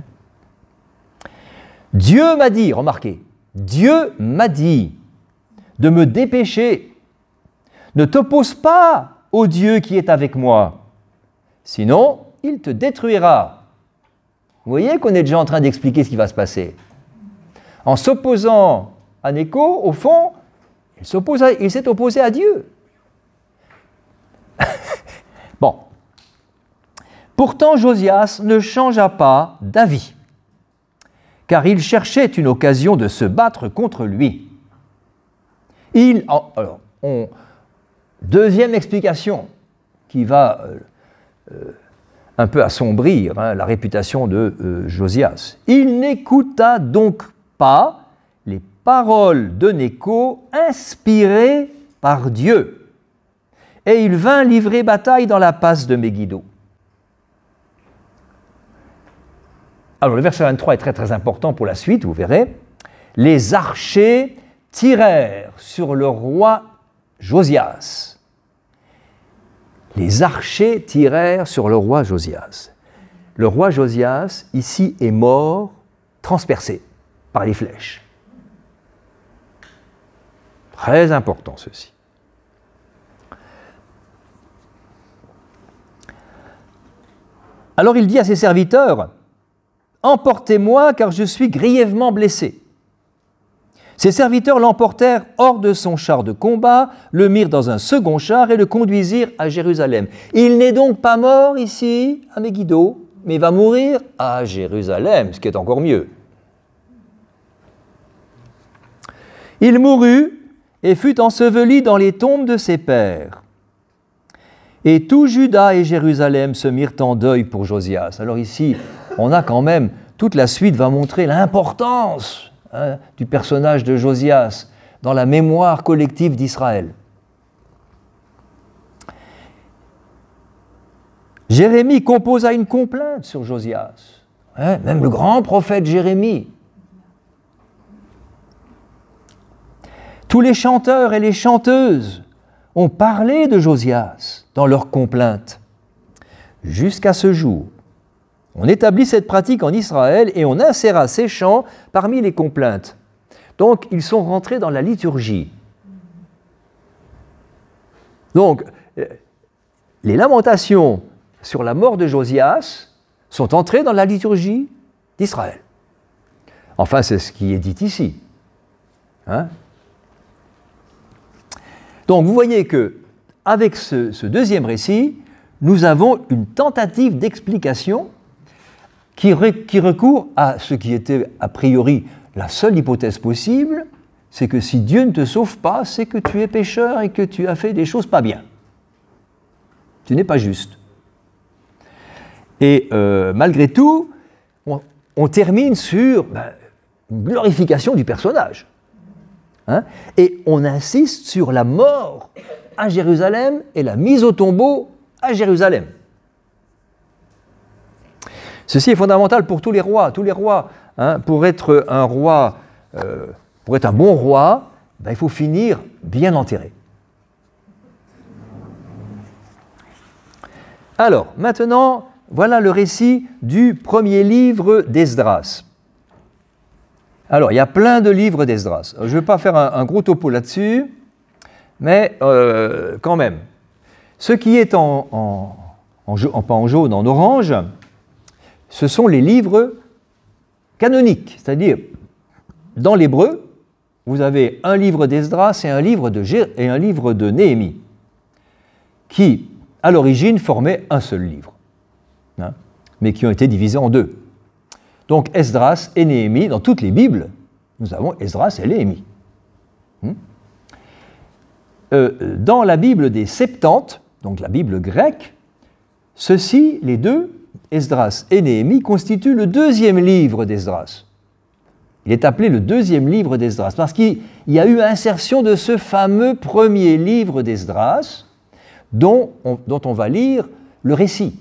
Dieu m'a dit, remarquez, Dieu m'a dit de me dépêcher. Ne t'oppose pas au Dieu qui est avec moi, sinon il te détruira. Vous voyez qu'on est déjà en train d'expliquer ce qui va se passer. En s'opposant à Nécho, au fond, il s'est opposé à Dieu. Bon. Pourtant, Josias ne changea pas d'avis, car il cherchait une occasion de se battre contre lui. Deuxième explication qui va un peu assombrir la réputation de Josias. Il n'écouta donc pas les paroles de Nécho inspirées par Dieu, et il vint livrer bataille dans la passe de Megiddo. Alors le verset 23 est très très important pour la suite, vous verrez. Les archers tirèrent sur le roi Josias. Les archers tirèrent sur le roi Josias. Le roi Josias, ici, est mort, transpercé par les flèches. Très important ceci. Alors il dit à ses serviteurs, « Emportez-moi, car je suis grièvement blessé. » Ses serviteurs l'emportèrent hors de son char de combat, le mirent dans un second char et le conduisirent à Jérusalem. Il n'est donc pas mort ici, à Megiddo, mais il va mourir à Jérusalem, ce qui est encore mieux. Il mourut et fut enseveli dans les tombes de ses pères. Et tout Juda et Jérusalem se mirent en deuil pour Josias. Alors ici, on a quand même, toute la suite va montrer l'importance du personnage de Josias dans la mémoire collective d'Israël. Jérémie composa une complainte sur Josias, même le grand prophète Jérémie. Tous les chanteurs et les chanteuses ont parlé de Josias dans leurs complaintes. Jusqu'à ce jour, on établit cette pratique en Israël et on inséra ces chants parmi les complaintes. Donc, ils sont rentrés dans la liturgie. Donc, les lamentations sur la mort de Josias sont entrées dans la liturgie d'Israël. Enfin, c'est ce qui est dit ici. Donc, vous voyez qu'avec ce deuxième récit, nous avons une tentative d'explication qui recourt à ce qui était a priori la seule hypothèse possible, c'est que si Dieu ne te sauve pas, c'est que tu es pécheur et que tu as fait des choses pas bien. Tu n'es pas juste. Et malgré tout, on termine sur une glorification du personnage. Et on insiste sur la mort à Jérusalem et la mise au tombeau à Jérusalem. Ceci est fondamental pour tous les rois. Tous les rois, hein, pour être un roi, pour être un bon roi, ben, il faut finir bien enterré. Alors, maintenant, voilà le récit du premier livre d'Esdras. Alors, il y a plein de livres d'Esdras. Je ne vais pas faire un gros topo là-dessus, mais quand même. Ce qui est pas en jaune, en orange, ce sont les livres canoniques. C'est-à-dire, dans l'hébreu, vous avez un livre d'Esdras et un livre de Néhémie, qui, à l'origine, formaient un seul livre, hein, mais qui ont été divisés en deux. Donc, Esdras et Néhémie, dans toutes les Bibles, nous avons Esdras et Néhémie. Dans la Bible des Septante, donc la Bible grecque, ceux-ci, les deux, Esdras et Néhémie, constituent le deuxième livre d'Esdras. Il est appelé le deuxième livre d'Esdras, parce qu'il y a eu insertion de ce fameux premier livre d'Esdras, dont on va lire le récit.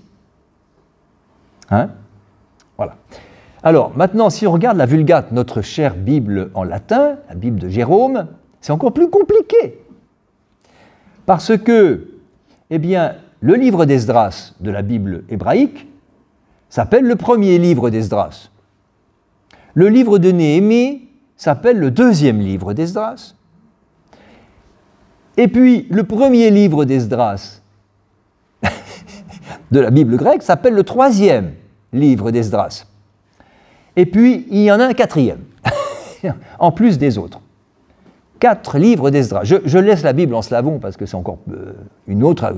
Hein? Voilà. Alors, maintenant, si on regarde la Vulgate, notre chère Bible en latin, la Bible de Jérôme, c'est encore plus compliqué. Parce que, eh bien, le livre d'Esdras de la Bible hébraïque s'appelle le premier livre d'Esdras. Le livre de Néhémie s'appelle le deuxième livre d'Esdras. Et puis, le premier livre d'Esdras de la Bible grecque s'appelle le troisième livre d'Esdras. Et puis, il y en a un quatrième, en plus des autres. 4 livres d'Esdras. Je laisse la Bible en slavon parce que c'est encore une autre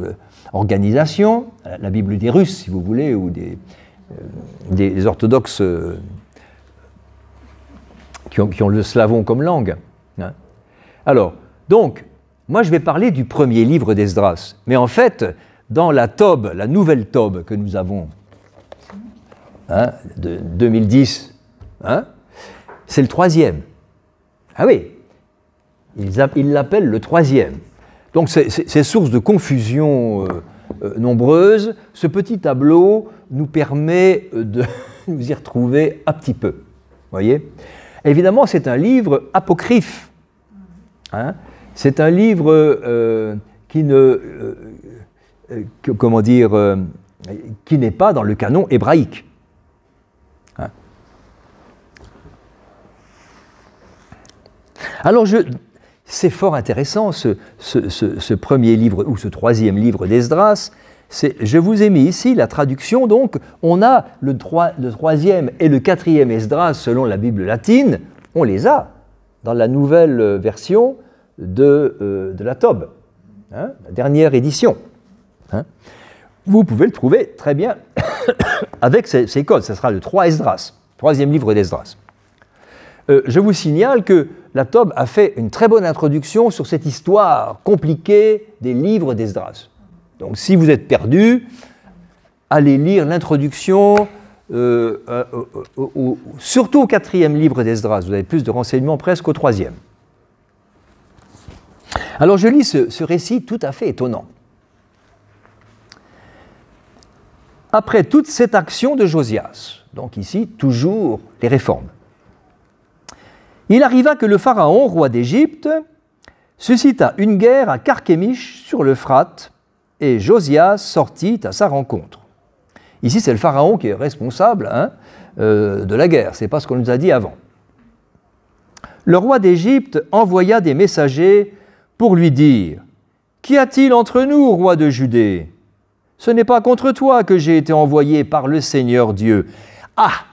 organisation, la Bible des Russes, si vous voulez, ou des orthodoxes qui ont le slavon comme langue. Hein. Alors, donc, moi je vais parler du premier livre d'Esdras. Mais en fait, dans la Tob, la nouvelle Tob que nous avons, hein, de 2010, hein, c'est le troisième. Ah oui, ils l'appellent le troisième. Donc c'est source de confusion nombreuse. Ce petit tableau nous permet de nous y retrouver un petit peu. Voyez ? Évidemment, c'est un livre apocryphe. Hein ? C'est un livre qui n'est pas dans le canon hébraïque. Hein ? Alors, c'est fort intéressant, ce premier livre, ou ce troisième livre d'Esdras. Je vous ai mis ici la traduction, donc on a le troisième et le quatrième Esdras selon la Bible latine, on les a dans la nouvelle version de la Tob, hein, la dernière édition. Hein. Vous pouvez le trouver très bien avec ces codes, ce sera le 3 Esdras, troisième livre d'Esdras. Je vous signale que la Tob a fait une très bonne introduction sur cette histoire compliquée des livres d'Esdras. Donc si vous êtes perdu, allez lire l'introduction, surtout au quatrième livre d'Esdras. Vous avez plus de renseignements presque au troisième. Alors je lis ce récit tout à fait étonnant. Après toute cette action de Josias, donc ici toujours les réformes, il arriva que le pharaon, roi d'Égypte, suscita une guerre à Carchemish sur l'Euphrate, et Josias sortit à sa rencontre. Ici, c'est le pharaon qui est responsable, hein, de la guerre, ce n'est pas ce qu'on nous a dit avant. Le roi d'Égypte envoya des messagers pour lui dire « Qu'y a-t-il entre nous, roi de Judée? Ce n'est pas contre toi que j'ai été envoyé par le Seigneur Dieu. » Ah!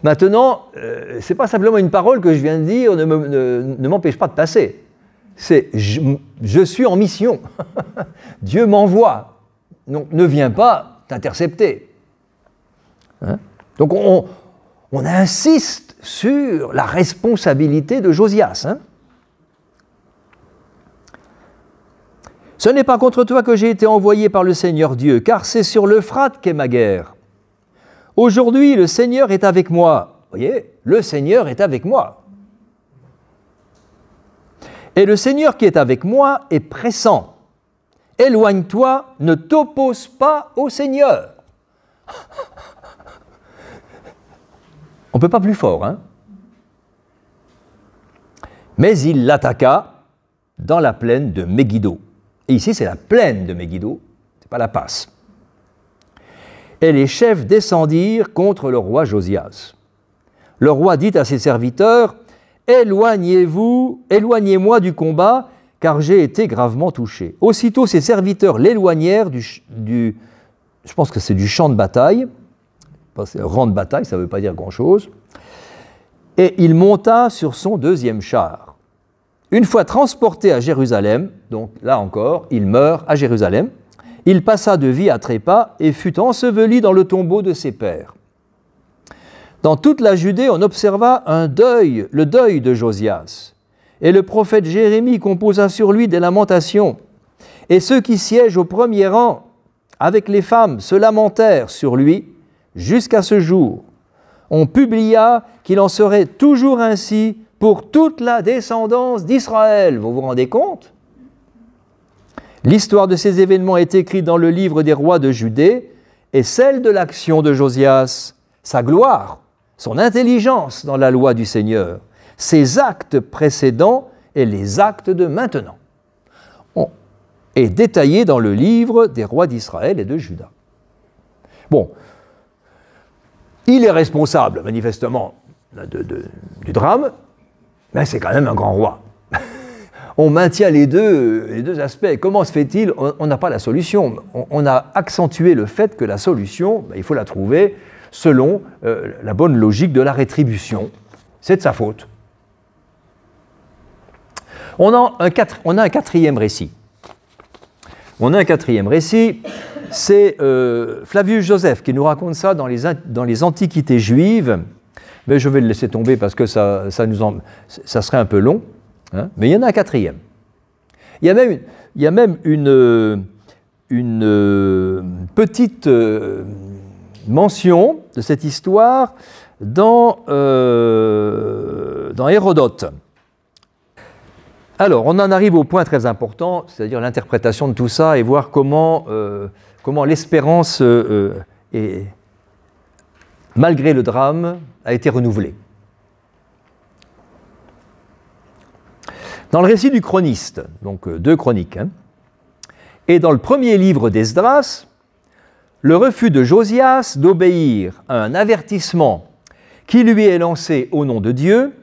Maintenant, ce n'est pas simplement une parole que je viens de dire, ne m'empêche pas de passer. C'est je suis en mission. Dieu m'envoie. Donc ne viens pas t'intercepter. Hein? Donc on insiste sur la responsabilité de Josias. Hein? Ce n'est pas contre toi que j'ai été envoyé par le Seigneur Dieu, car c'est sur l'Euphrate qu'est ma guerre. Aujourd'hui, le Seigneur est avec moi. Vous voyez, le Seigneur est avec moi. Et le Seigneur qui est avec moi est pressant. Éloigne-toi, ne t'oppose pas au Seigneur. On ne peut pas plus fort, hein? Mais il l'attaqua dans la plaine de Megiddo. Et ici, c'est la plaine de Megiddo, ce n'est pas la passe. Et les chefs descendirent contre le roi Josias. Le roi dit à ses serviteurs, « Éloignez-moi du combat, car j'ai été gravement touché. » Aussitôt, ses serviteurs l'éloignèrent je pense que c'est du champ de bataille, rang de bataille, ça ne veut pas dire grand-chose, et il monta sur son deuxième char. Une fois transporté à Jérusalem, donc là encore, il meurt à Jérusalem, il passa de vie à trépas et fut enseveli dans le tombeau de ses pères. Dans toute la Judée, on observa le deuil de Josias, et le prophète Jérémie composa sur lui des lamentations. Et ceux qui siègent au premier rang, avec les femmes, se lamentèrent sur lui jusqu'à ce jour. On publia qu'il en serait toujours ainsi pour toute la descendance d'Israël. Vous vous rendez compte? L'histoire de ces événements est écrite dans le livre des rois de Judée et celle de l'action de Josias, sa gloire, son intelligence dans la loi du Seigneur, ses actes précédents et les actes de maintenant, est détaillé dans le livre des rois d'Israël et de Juda. Bon, il est responsable, manifestement, du drame, mais c'est quand même un grand roi. On maintient les deux aspects. Comment se fait-il? On n'a pas la solution. On a accentué le fait que la solution, il faut la trouver selon la bonne logique de la rétribution. C'est de sa faute. On a un quatrième récit. C'est Flavius Joseph qui nous raconte ça dans les Antiquités juives, mais je vais le laisser tomber parce que ça serait un peu long, hein, mais il y en a un quatrième. Il y a même une petite mention de cette histoire dans Hérodote. Alors, on en arrive au point très important, c'est-à-dire l'interprétation de tout ça et voir comment l'espérance, malgré le drame, a été renouvelée. Dans le récit du chroniste, donc 2 chroniques, hein, et dans le premier livre d'Esdras, le refus de Josias d'obéir à un avertissement qui lui est lancé au nom de Dieu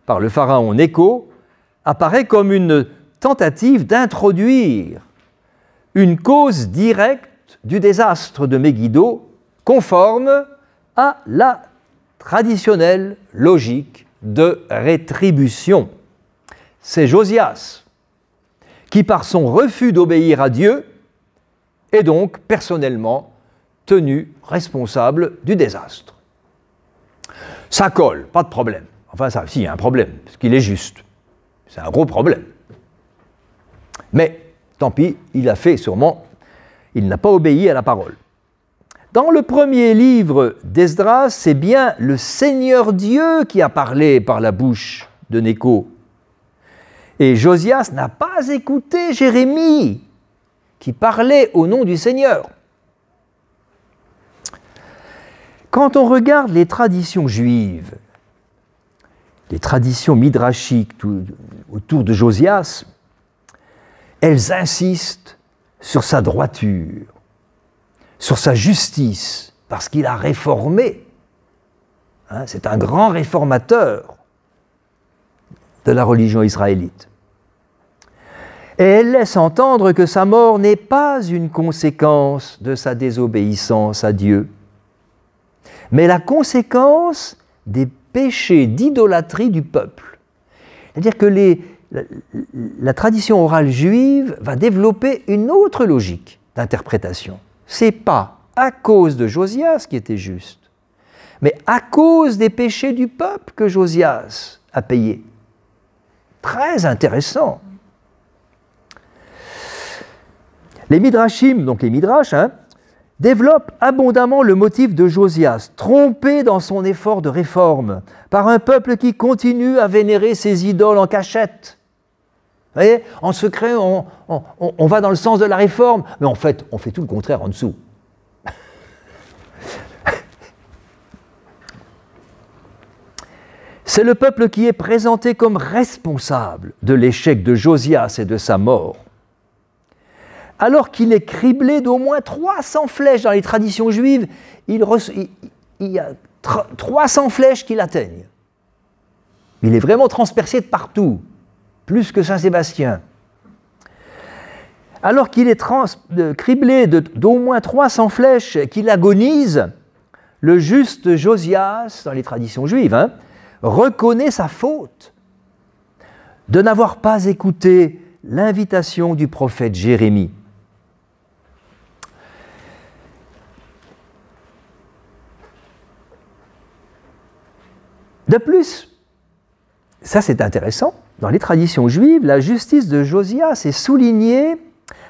par le pharaon Nécho apparaît comme une tentative d'introduire une cause directe du désastre de Megiddo conforme à la traditionnelle logique de rétribution. C'est Josias qui, par son refus d'obéir à Dieu, est donc personnellement tenu responsable du désastre. Ça colle, pas de problème. Enfin, ça, si, il y a un problème, parce qu'il est juste. C'est un gros problème. Mais, tant pis, il n'a pas obéi à la parole. Dans le premier livre d'Esdras, c'est bien le Seigneur Dieu qui a parlé par la bouche de Nécho. Et Josias n'a pas écouté Jérémie, qui parlait au nom du Seigneur. Quand on regarde les traditions juives, les traditions midrashiques autour de Josias, elles insistent sur sa droiture, sur sa justice, parce qu'il a réformé. Hein, c'est un grand réformateur de la religion israélite. Et elle laisse entendre que sa mort n'est pas une conséquence de sa désobéissance à Dieu, mais la conséquence des péchés d'idolâtrie du peuple. C'est-à-dire que la tradition orale juive va développer une autre logique d'interprétation. Ce n'est pas à cause de Josias qui était juste, mais à cause des péchés du peuple que Josias a payé. Très intéressant. Les Midrashim, donc les Midrash, développent abondamment le motif de Josias, trompé dans son effort de réforme, par un peuple qui continue à vénérer ses idoles en cachette. Vous voyez, en secret, on va dans le sens de la réforme, mais en fait, on fait tout le contraire en dessous. C'est le peuple qui est présenté comme responsable de l'échec de Josias et de sa mort. Alors qu'il est criblé d'au moins 300 flèches dans les traditions juives, il y a 300 flèches qui l'atteignent. Il est vraiment transpercé de partout, plus que Saint-Sébastien. Alors qu'il est criblé d'au moins 300 flèches, qu'il agonise, le juste Josias, dans les traditions juives, reconnaît sa faute de n'avoir pas écouté l'invitation du prophète Jérémie. De plus, ça c'est intéressant, dans les traditions juives, la justice de Josias est soulignée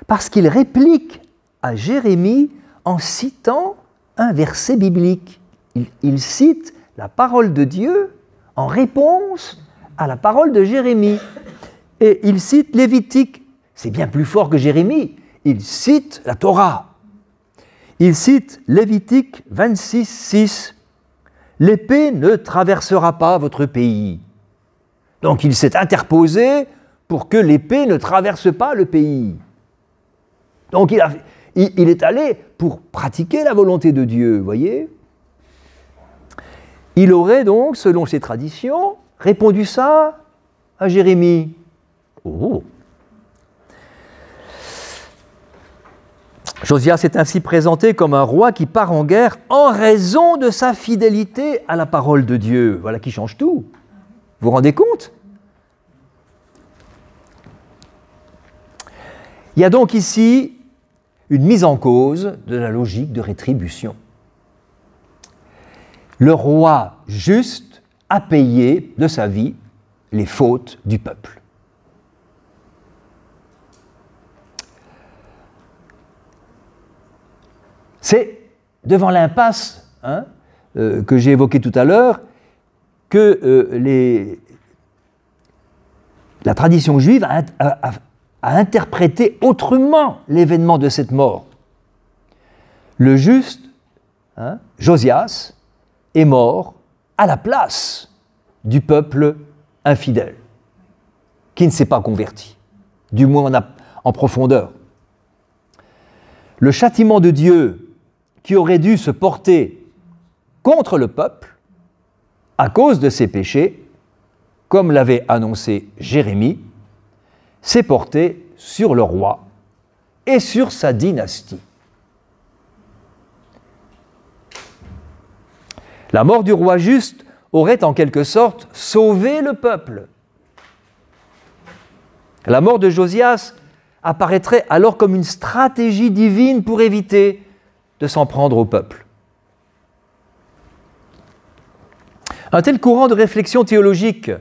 parce qu'il réplique à Jérémie en citant un verset biblique. Il cite la parole de Dieu en réponse à la parole de Jérémie. Et il cite Lévitique. C'est bien plus fort que Jérémie. Il cite la Torah. Il cite Lévitique 26, 6. « L'épée ne traversera pas votre pays. » Donc il s'est interposé pour que l'épée ne traverse pas le pays. Donc il est allé pour pratiquer la volonté de Dieu, vous voyez. Il aurait donc, selon ses traditions, répondu ça à Jérémie. Oh. Josias est ainsi présenté comme un roi qui part en guerre en raison de sa fidélité à la parole de Dieu. Voilà qui change tout. Vous vous rendez compte ? Il y a donc ici une mise en cause de la logique de rétribution. Le roi juste a payé de sa vie les fautes du peuple. C'est devant l'impasse que j'ai évoquée tout à l'heure que la tradition juive a interprété autrement l'événement de cette mort. Le juste, Josias, est mort à la place du peuple infidèle, qui ne s'est pas converti, du moins en profondeur. Le châtiment de Dieu qui aurait dû se porter contre le peuple à cause de ses péchés, comme l'avait annoncé Jérémie, s'est porté sur le roi et sur sa dynastie. La mort du roi juste aurait en quelque sorte sauvé le peuple. La mort de Josias apparaîtrait alors comme une stratégie divine pour éviter de s'en prendre au peuple. Un tel courant de réflexion théologique,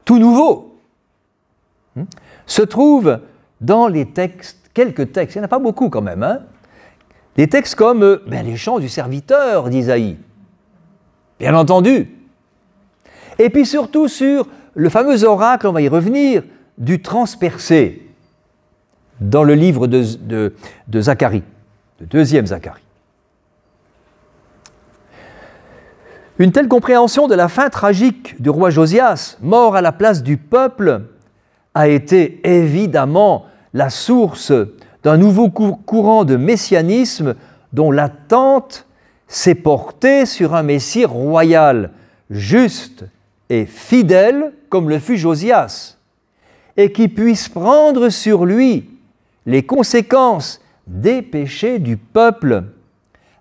tout nouveau, se trouve dans les textes, quelques textes, il n'y en a pas beaucoup quand même, des textes comme les chants du serviteur d'Isaïe, bien entendu, et puis surtout sur le fameux oracle, on va y revenir, du transpercé, dans le livre de Zacharie, le deuxième Zacharie. Une telle compréhension de la fin tragique du roi Josias, mort à la place du peuple, a été évidemment la source d'un nouveau courant de messianisme dont l'attente s'est portée sur un Messie royal, juste et fidèle comme le fut Josias, et qui puisse prendre sur lui les conséquences des péchés du peuple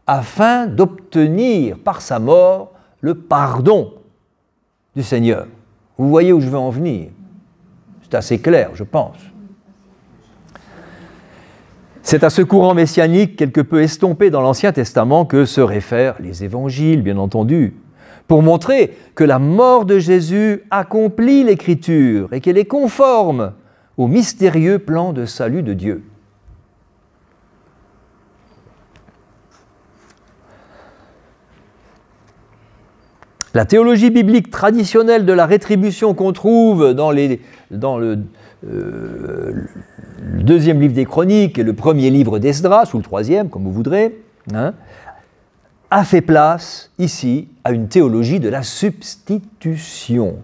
afin d'obtenir par sa mort le pardon du Seigneur. Vous voyez où je veux en venir? C'est assez clair, je pense. C'est à ce courant messianique quelque peu estompé dans l'Ancien Testament que se réfèrent les évangiles, bien entendu, pour montrer que la mort de Jésus accomplit l'Écriture et qu'elle est conforme au mystérieux plan de salut de Dieu. La théologie biblique traditionnelle de la rétribution qu'on trouve dans le deuxième livre des Chroniques et le premier livre d'Esdras, ou le troisième, comme vous voudrez, a fait place ici à une théologie de la substitution.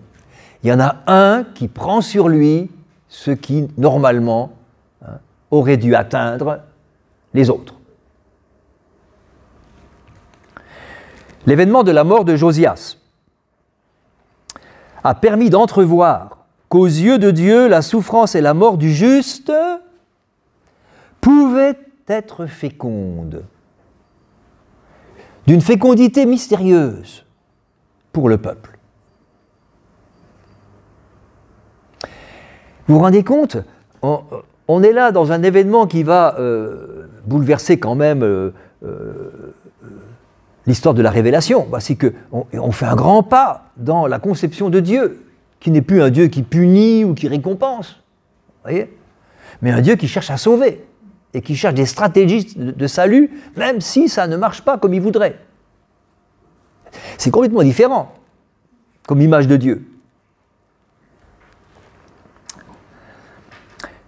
Il y en a un qui prend sur lui ce qui, normalement, aurait dû atteindre les autres. L'événement de la mort de Josias a permis d'entrevoir qu'aux yeux de Dieu, la souffrance et la mort du juste pouvaient être fécondes, d'une fécondité mystérieuse pour le peuple. Vous vous rendez compte ? On est là dans un événement qui va bouleverser quand même l'histoire de la révélation. C'est qu'on fait un grand pas dans la conception de Dieu, qui n'est plus un Dieu qui punit ou qui récompense, voyez, mais un Dieu qui cherche à sauver et qui cherche des stratégies de salut, même si ça ne marche pas comme il voudrait. C'est complètement différent comme image de Dieu.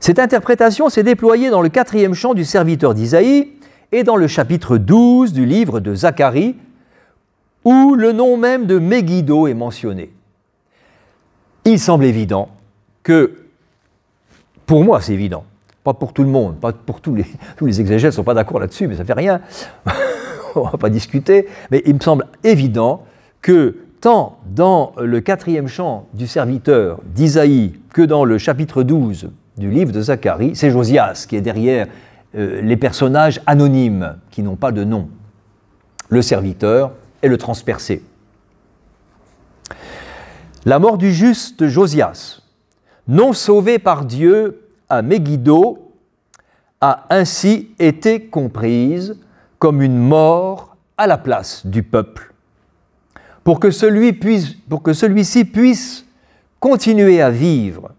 Cette interprétation s'est déployée dans le 4e chant du serviteur d'Isaïe et dans le chapitre 12 du livre de Zacharie, où le nom même de Megiddo est mentionné. Il semble évident que, pour moi c'est évident, pas pour tout le monde, pas pour tous les exégètes ne sont pas d'accord là-dessus, mais ça ne fait rien, on ne va pas discuter, mais il me semble évident que tant dans le 4e chant du serviteur d'Isaïe que dans le chapitre 12 du livre de Zacharie, c'est Josias qui est derrière les personnages anonymes qui n'ont pas de nom, le serviteur et le transpercé. La mort du juste Josias, non sauvé par Dieu à Megiddo, a ainsi été comprise comme une mort à la place du peuple, pour que celui-ci puisse continuer à vivre.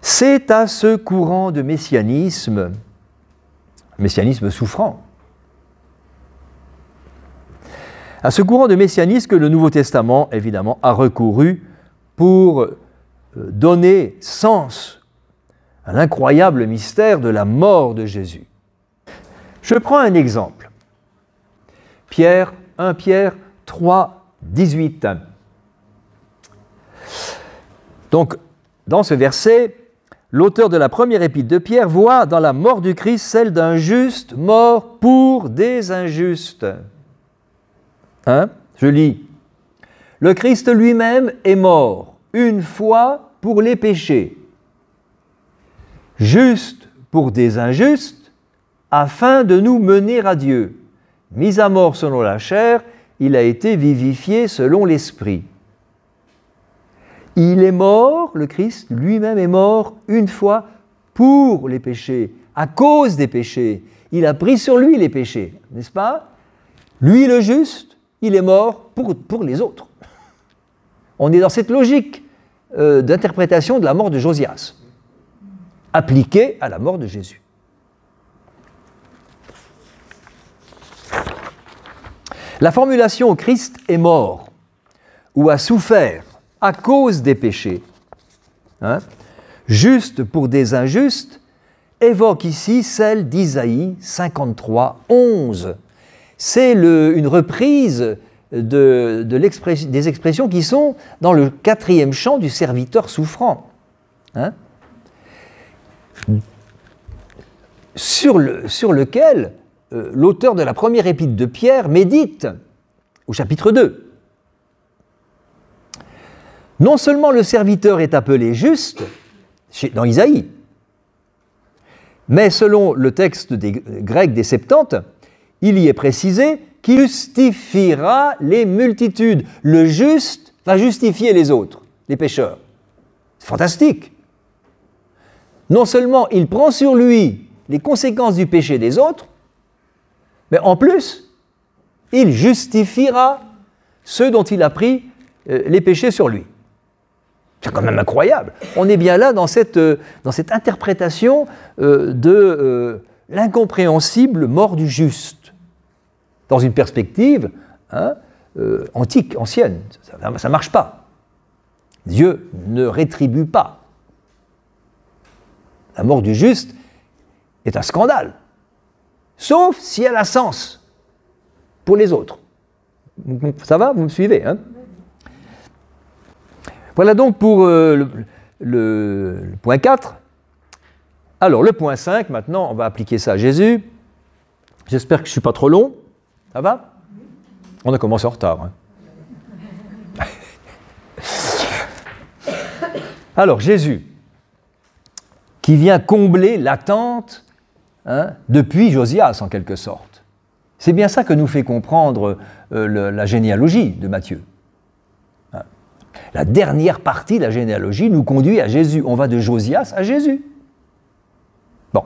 C'est à ce courant de messianisme souffrant, à ce courant de messianisme que le Nouveau Testament, évidemment, a recouru pour donner sens à l'incroyable mystère de la mort de Jésus. Je prends un exemple. 1 Pierre 3, 18. Donc, dans ce verset, l'auteur de la première épître de Pierre voit dans la mort du Christ celle d'un juste mort pour des injustes. Je lis. Le Christ lui-même est mort une fois pour les péchés, juste pour des injustes, afin de nous mener à Dieu. Mis à mort selon la chair, il a été vivifié selon l'esprit. Il est mort, le Christ lui-même est mort une fois pour les péchés, à cause des péchés. Il a pris sur lui les péchés, n'est-ce pas? Lui, le juste, il est mort pour les autres. On est dans cette logique d'interprétation de la mort de Josias, appliquée à la mort de Jésus. La formulation « Christ est mort » ou a souffert à cause des péchés, juste pour des injustes, évoque ici celle d'Isaïe 53, 11. C'est une reprise des expressions qui sont dans le 4e chant du serviteur souffrant. Sur lequel l'auteur de la première épître de Pierre médite au chapitre 2. Non seulement le serviteur est appelé juste dans Isaïe, mais selon le texte grec des Septante, il y est précisé qu'il justifiera les multitudes. Le juste va justifier les autres, les pécheurs. C'est fantastique. Non seulement il prend sur lui les conséquences du péché des autres, mais en plus, il justifiera ceux dont il a pris les péchés sur lui. C'est quand même incroyable. On est bien là dans cette interprétation de l'incompréhensible mort du juste, dans une perspective antique, ancienne. Ça ne marche pas. Dieu ne rétribue pas. La mort du juste est un scandale. sauf si elle a sens pour les autres. Ça va, vous me suivez, hein? Voilà donc pour le point 4. Alors, le point 5, maintenant, on va appliquer ça à Jésus. J'espère que je ne suis pas trop long. Ça va? On a commencé en retard. Hein. Alors, Jésus, qui vient combler l'attente depuis Josias, en quelque sorte. C'est bien ça que nous fait comprendre la généalogie de Matthieu. La dernière partie de la généalogie nous conduit à Jésus. On va de Josias à Jésus. Bon.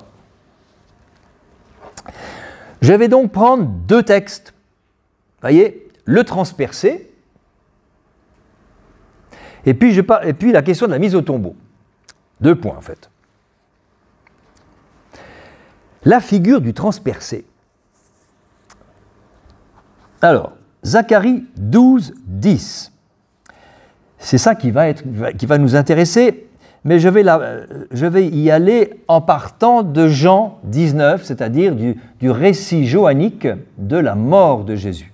Je vais donc prendre deux textes. Vous voyez, le transpercé, et puis la question de la mise au tombeau. 2 points, en fait. La figure du transpercé. Alors, Zacharie 12, 10. C'est ça qui va nous intéresser, mais je vais y aller en partant de Jean 19, c'est-à-dire du récit johannique de la mort de Jésus.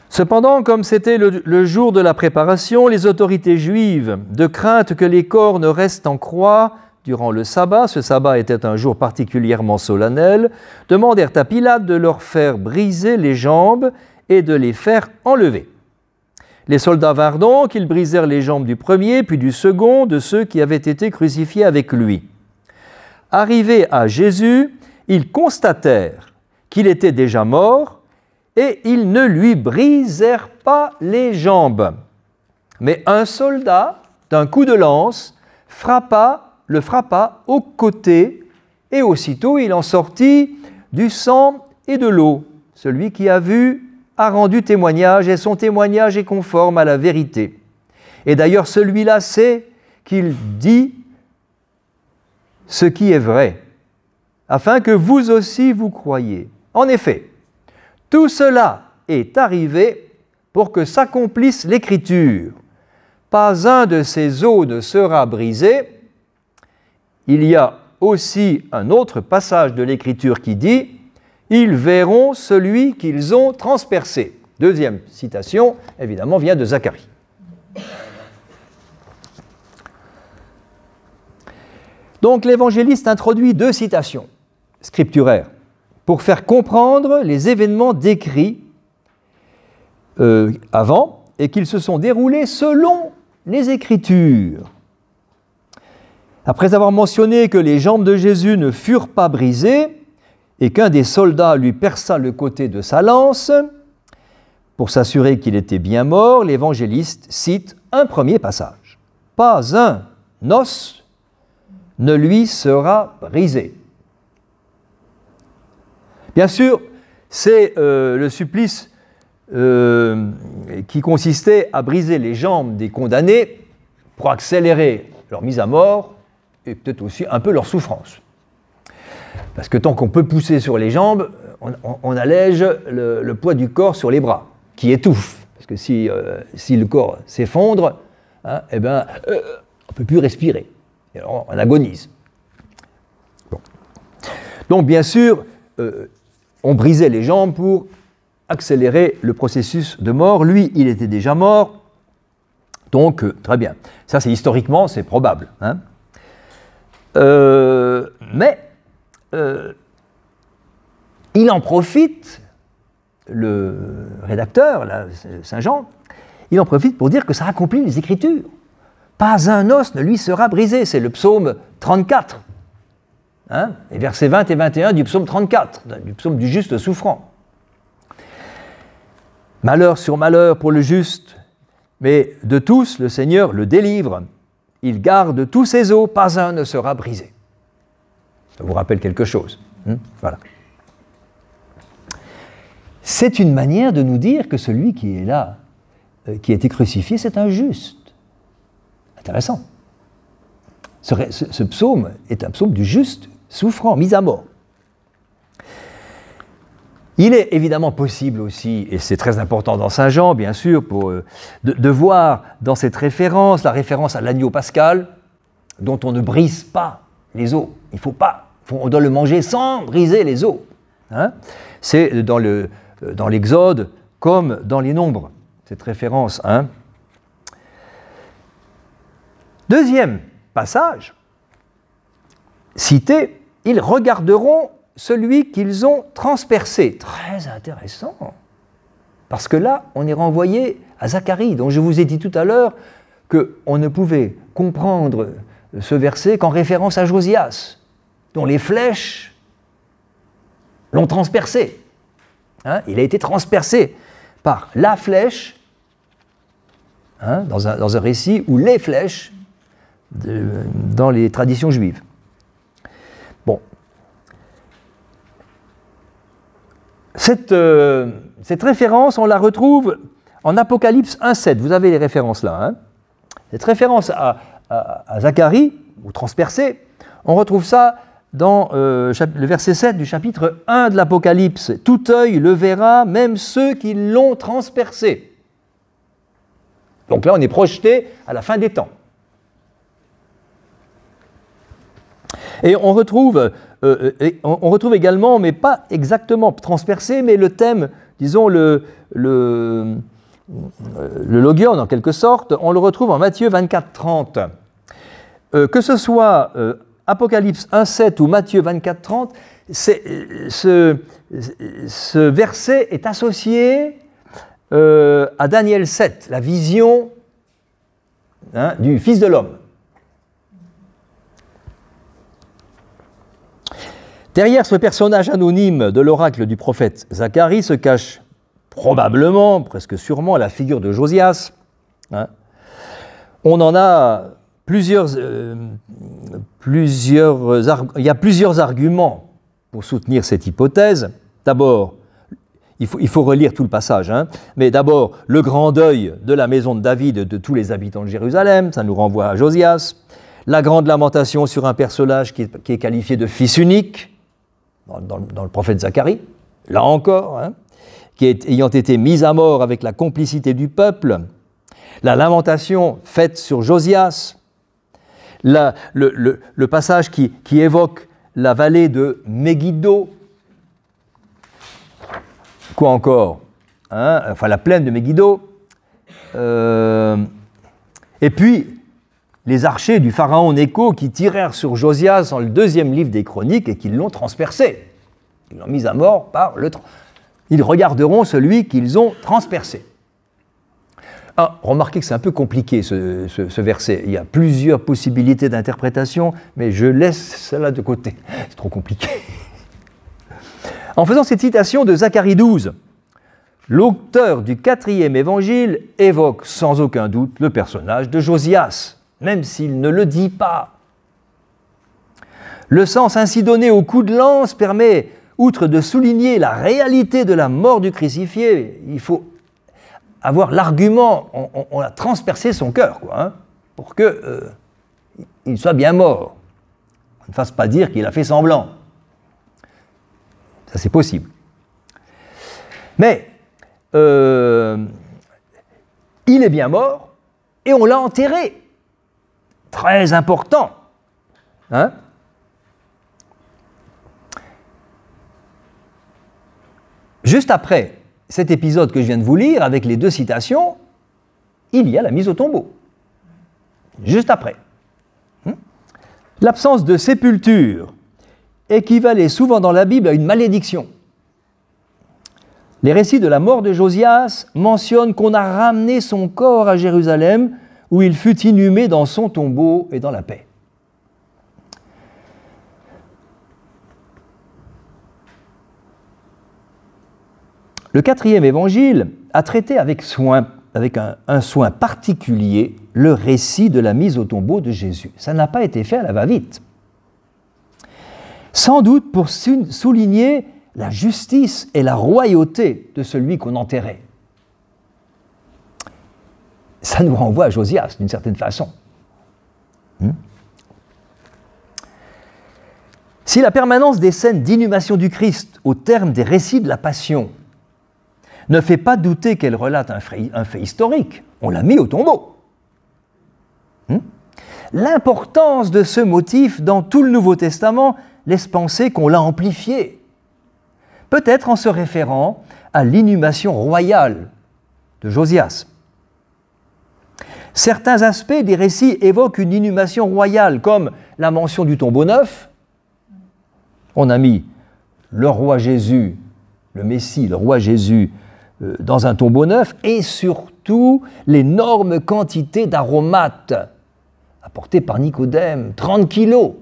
Cependant, comme c'était le jour de la préparation, les autorités juives, de crainte que les corps ne restent en croix durant le sabbat, ce sabbat était un jour particulièrement solennel, demandèrent à Pilate de leur faire briser les jambes et de les faire enlever. Les soldats vinrent donc, ils brisèrent les jambes du premier, puis du second, de ceux qui avaient été crucifiés avec lui. Arrivés à Jésus, ils constatèrent qu'il était déjà mort, et ils ne lui brisèrent pas les jambes. Mais un soldat, d'un coup de lance, le frappa au côté, et aussitôt il en sortit du sang et de l'eau. Celui qui a vu a rendu témoignage, et son témoignage est conforme à la vérité. Et d'ailleurs, celui-là sait qu'il dit ce qui est vrai, afin que vous aussi vous croyiez. En effet, tout cela est arrivé pour que s'accomplisse l'Écriture. Pas un de ces os ne sera brisé. Il y a aussi un autre passage de l'Écriture qui dit « Ils verront celui qu'ils ont transpercé ». Deuxième citation, évidemment, vient de Zacharie. Donc l'évangéliste introduit 2 citations scripturaires pour faire comprendre les événements décrits avant et qu'ils se sont déroulés selon les Écritures. Après avoir mentionné que les jambes de Jésus ne furent pas brisées et qu'un des soldats lui perça le côté de sa lance, pour s'assurer qu'il était bien mort, l'évangéliste cite un premier passage. « Pas un os ne lui sera brisé. » Bien sûr, c'est le supplice qui consistait à briser les jambes des condamnés pour accélérer leur mise à mort et peut-être aussi un peu leur souffrance. Parce que tant qu'on peut pousser sur les jambes, on allège le poids du corps sur les bras, qui étouffe. Parce que si le corps s'effondre, on ne peut plus respirer. Et alors on agonise. Bon. Donc bien sûr, on brisait les jambes pour accélérer le processus de mort. Lui, il était déjà mort. Donc, très bien. Ça, c'est historiquement, c'est probable. Hein. Mais il en profite, le rédacteur, là, Saint Jean, il en profite pour dire que ça accomplit les Écritures. Pas un os ne lui sera brisé. C'est le psaume 34. Hein, les versets 20 et 21 du psaume 34, du psaume du juste souffrant. Malheur sur malheur pour le juste, mais de tous le Seigneur le délivre. Il garde tous ses os, pas un ne sera brisé. Ça vous rappelle quelque chose. Voilà. C'est une manière de nous dire que celui qui est là, qui a été crucifié, c'est un juste. Intéressant. Ce psaume est un psaume du juste souffrant, mis à mort. Il est évidemment possible aussi, et c'est très important dans Saint Jean, bien sûr, de voir dans cette référence, la référence à l'agneau pascal, dont on ne brise pas les os. Il faut pas, on doit le manger sans briser les os. Hein. C'est dans l'Exode comme dans les Nombres, cette référence. Hein. Deuxième passage, cité, ils regarderont celui qu'ils ont transpercé. Très intéressant, parce que là, on est renvoyé à Zacharie, dont je vous ai dit tout à l'heure qu'on ne pouvait comprendre ce verset qu'en référence à Josias, dont les flèches l'ont transpercé. Hein, il a été transpercé par la flèche, hein, dans un récit où les flèches, dans les traditions juives. Bon. Cette référence, on la retrouve en Apocalypse 1,7. Vous avez les références là. Hein. Cette référence à Zacharie, ou transpercé, on retrouve ça dans le verset 7 du chapitre 1 de l'Apocalypse. « Tout œil le verra, même ceux qui l'ont transpercé. » Donc là, on est projeté à la fin des temps. Et on retrouve également, mais pas exactement transpercé, mais le thème, disons le logion en quelque sorte, on le retrouve en Matthieu 24, 30. Que ce soit Apocalypse 1,7 ou Matthieu 24, 30, ce verset est associé à Daniel 7, la vision, hein, du Fils de l'homme. Derrière ce personnage anonyme de l'oracle du prophète Zacharie se cache probablement, presque sûrement, la figure de Josias. Hein. On en a il y a plusieurs arguments pour soutenir cette hypothèse. D'abord, il faut relire tout le passage, hein, mais d'abord, le grand deuil de la maison de David et de tous les habitants de Jérusalem, ça nous renvoie à Josias. La grande lamentation sur un personnage qui est qualifié de fils unique, dans le prophète Zacharie, là encore, hein, ayant été mis à mort avec la complicité du peuple, la lamentation faite sur Josias, le passage qui évoque la vallée de Megiddo, quoi encore, hein, enfin la plaine de Megiddo, et puis les archers du pharaon Nécho qui tirèrent sur Josias dans le 2e livre des Chroniques et qui l'ont transpercé. Ils l'ont mis à mort par le... Ils regarderont celui qu'ils ont transpercé. Ah, remarquez que c'est un peu compliqué ce verset. Il y a plusieurs possibilités d'interprétation, mais je laisse cela de côté. C'est trop compliqué. En faisant cette citation de Zacharie 12, l'auteur du 4e évangile évoque sans aucun doute le personnage de Josias, même s'il ne le dit pas. Le sens ainsi donné au coup de lance permet, outre de souligner la réalité de la mort du crucifié, il faut avoir l'argument, on a transpercé son cœur, quoi, hein, pour qu'il soit bien mort. On ne fasse pas dire qu'il a fait semblant. Ça, c'est possible. Mais il est bien mort et on l'a enterré. Très important. Hein? Juste après cet épisode que je viens de vous lire, avec les 2 citations, il y a la mise au tombeau. Juste après. L'absence de sépulture équivalait souvent dans la Bible à une malédiction. Les récits de la mort de Josias mentionnent qu'on a ramené son corps à Jérusalem, où il fut inhumé dans son tombeau et dans la paix. Le 4e évangile a traité avec un soin particulier le récit de la mise au tombeau de Jésus. Ça n'a pas été fait à la va-vite. Sans doute pour souligner la justice et la royauté de celui qu'on enterrait. Ça nous renvoie à Josias, d'une certaine façon. Si la permanence des scènes d'inhumation du Christ au terme des récits de la Passion ne fait pas douter qu'elle relate un fait historique, on l'a mis au tombeau. L'importance de ce motif dans tout le Nouveau Testament laisse penser qu'on l'a amplifié. peut-être en se référant à l'inhumation royale de Josias. Certains aspects des récits évoquent une inhumation royale, comme la mention du tombeau neuf. On a mis le roi Jésus, le Messie, le roi Jésus, dans un tombeau neuf, et surtout l'énorme quantité d'aromates apportés par Nicodème, 30 kilos.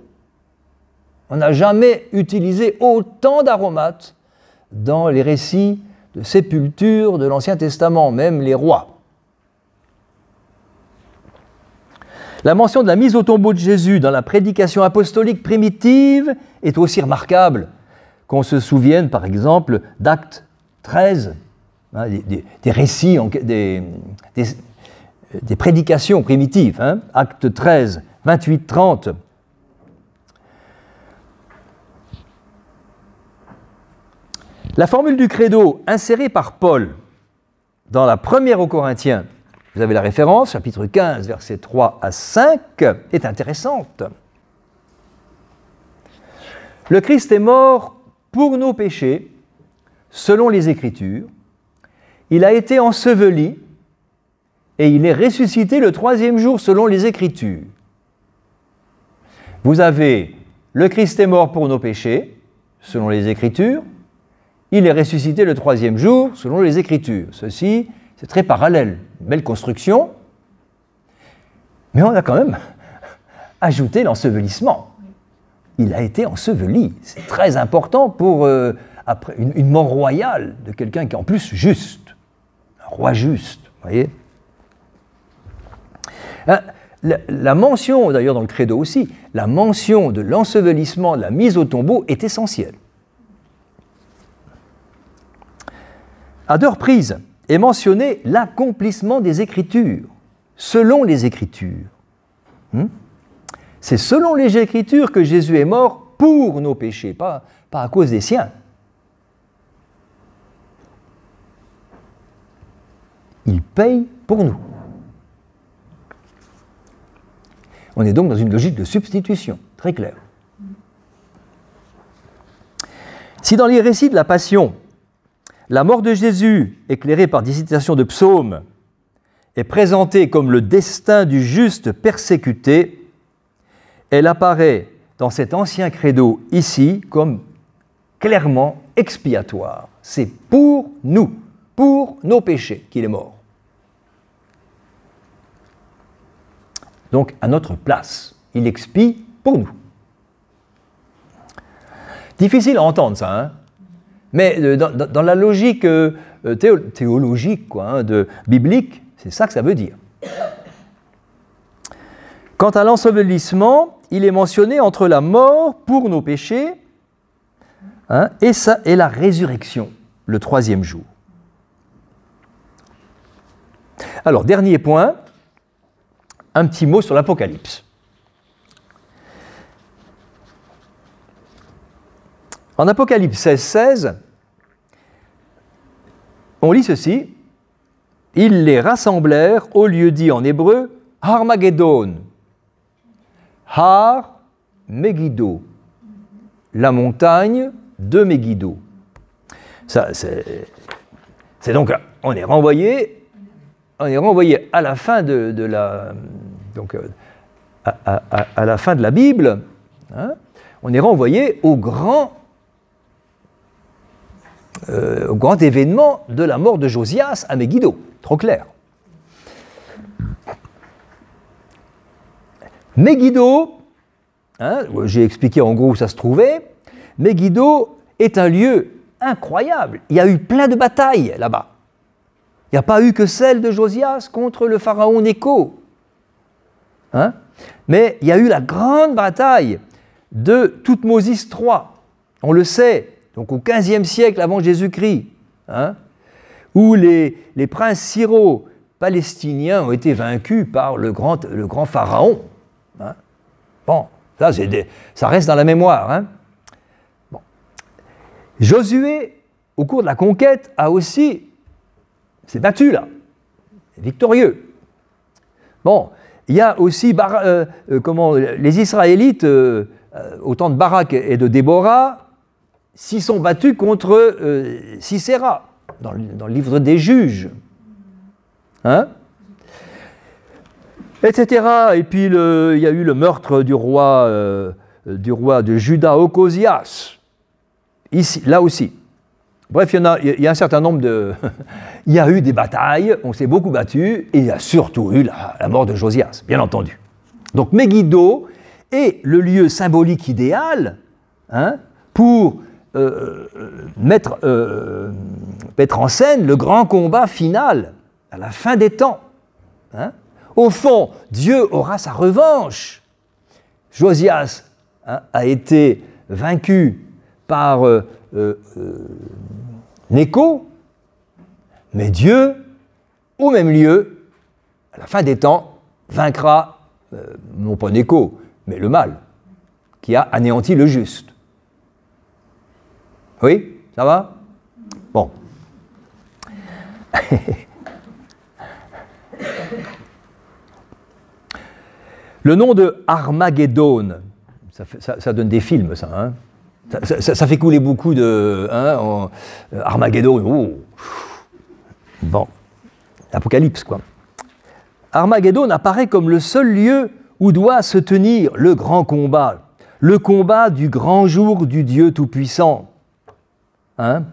On n'a jamais utilisé autant d'aromates dans les récits de sépulture de l'Ancien Testament, même les rois. La mention de la mise au tombeau de Jésus dans la prédication apostolique primitive est aussi remarquable. Qu'on se souvienne, par exemple, d'Actes 13, hein, des récits, des prédications primitives, hein, Actes 13, 28-30. La formule du credo insérée par Paul dans la première aux Corinthiens, vous avez la référence, chapitre 15, versets 3 à 5, est intéressante. Le Christ est mort pour nos péchés, selon les Écritures. Il a été enseveli et il est ressuscité le troisième jour, selon les Écritures. Vous avez le Christ est mort pour nos péchés, selon les Écritures. Il est ressuscité le troisième jour, selon les Écritures. Ceci, c'est très parallèle. Une belle construction. Mais on a quand même ajouté l'ensevelissement. Il a été enseveli. C'est très important pour après, une mort royale de quelqu'un qui est en plus juste. Un roi juste. Vous voyez ? La mention, d'ailleurs dans le credo aussi, la mention de l'ensevelissement, de la mise au tombeau est essentielle. À 2 reprises est mentionné l'accomplissement des Écritures, selon les Écritures. C'est selon les Écritures que Jésus est mort pour nos péchés, pas à cause des siens. Il paye pour nous. On est donc dans une logique de substitution, très claire. Si dans les récits de la Passion, la mort de Jésus, éclairée par des citations de psaumes, est présentée comme le destin du juste persécuté, elle apparaît dans cet ancien credo ici comme clairement expiatoire. C'est pour nous, pour nos péchés qu'il est mort. Donc à notre place, il expie pour nous. Difficile à entendre ça, hein ? Mais dans la logique théologique, biblique, c'est ça que ça veut dire. Quant à l'ensevelissement, il est mentionné entre la mort pour nos péchés et la résurrection, le troisième jour. Alors, dernier point, un petit mot sur l'Apocalypse. En Apocalypse 16, on lit ceci: ils les rassemblèrent au lieu dit en hébreu Armageddon, Har Megiddo, la montagne de Megiddo. Ça, c'est donc, on est renvoyé à la fin de la, donc à la fin de la Bible. Hein, on est renvoyé au grand événement de la mort de Josias à Megiddo. Trop clair. Megiddo, hein, j'ai expliqué en gros où ça se trouvait. Megiddo est un lieu incroyable. Il y a eu plein de batailles là-bas. Il n'y a pas eu que celle de Josias contre le pharaon Nécho. Hein? Mais il y a eu la grande bataille de Thoutmôsis III. On le sait, donc au XVe siècle avant Jésus-Christ, hein, où les princes syro-palestiniens ont été vaincus par le grand pharaon. Hein. Bon, ça reste dans la mémoire. Hein. Bon. Josué, au cours de la conquête, s'est battu là, victorieux. Bon, il y a aussi les Israélites, au temps de Barak et de Déborah, s'y sont battus contre Sisera, dans le livre des Juges. Hein? Etc. Et puis il y a eu le meurtre du roi de Juda, Ocosias, ici, là aussi. Bref, il y a un certain nombre de... il y a eu des batailles, on s'est beaucoup battu, et il y a surtout eu la mort de Josias, bien entendu. Donc Megiddo est le lieu symbolique idéal, hein, pour mettre en scène le grand combat final, à la fin des temps. Hein. Au fond, Dieu aura sa revanche. Josias, hein, a été vaincu par Nécho, mais Dieu, au même lieu, à la fin des temps, vaincra, non pas Nécho, mais le mal, qui a anéanti le juste. Oui, ça va? Bon. Le nom de Armageddon, ça donne des films, ça. Hein, ça fait couler beaucoup de... Hein, Armageddon, oh. Bon, Apocalypse, quoi. Armageddon apparaît comme le seul lieu où doit se tenir le grand combat, le combat du grand jour du Dieu Tout-Puissant, hein,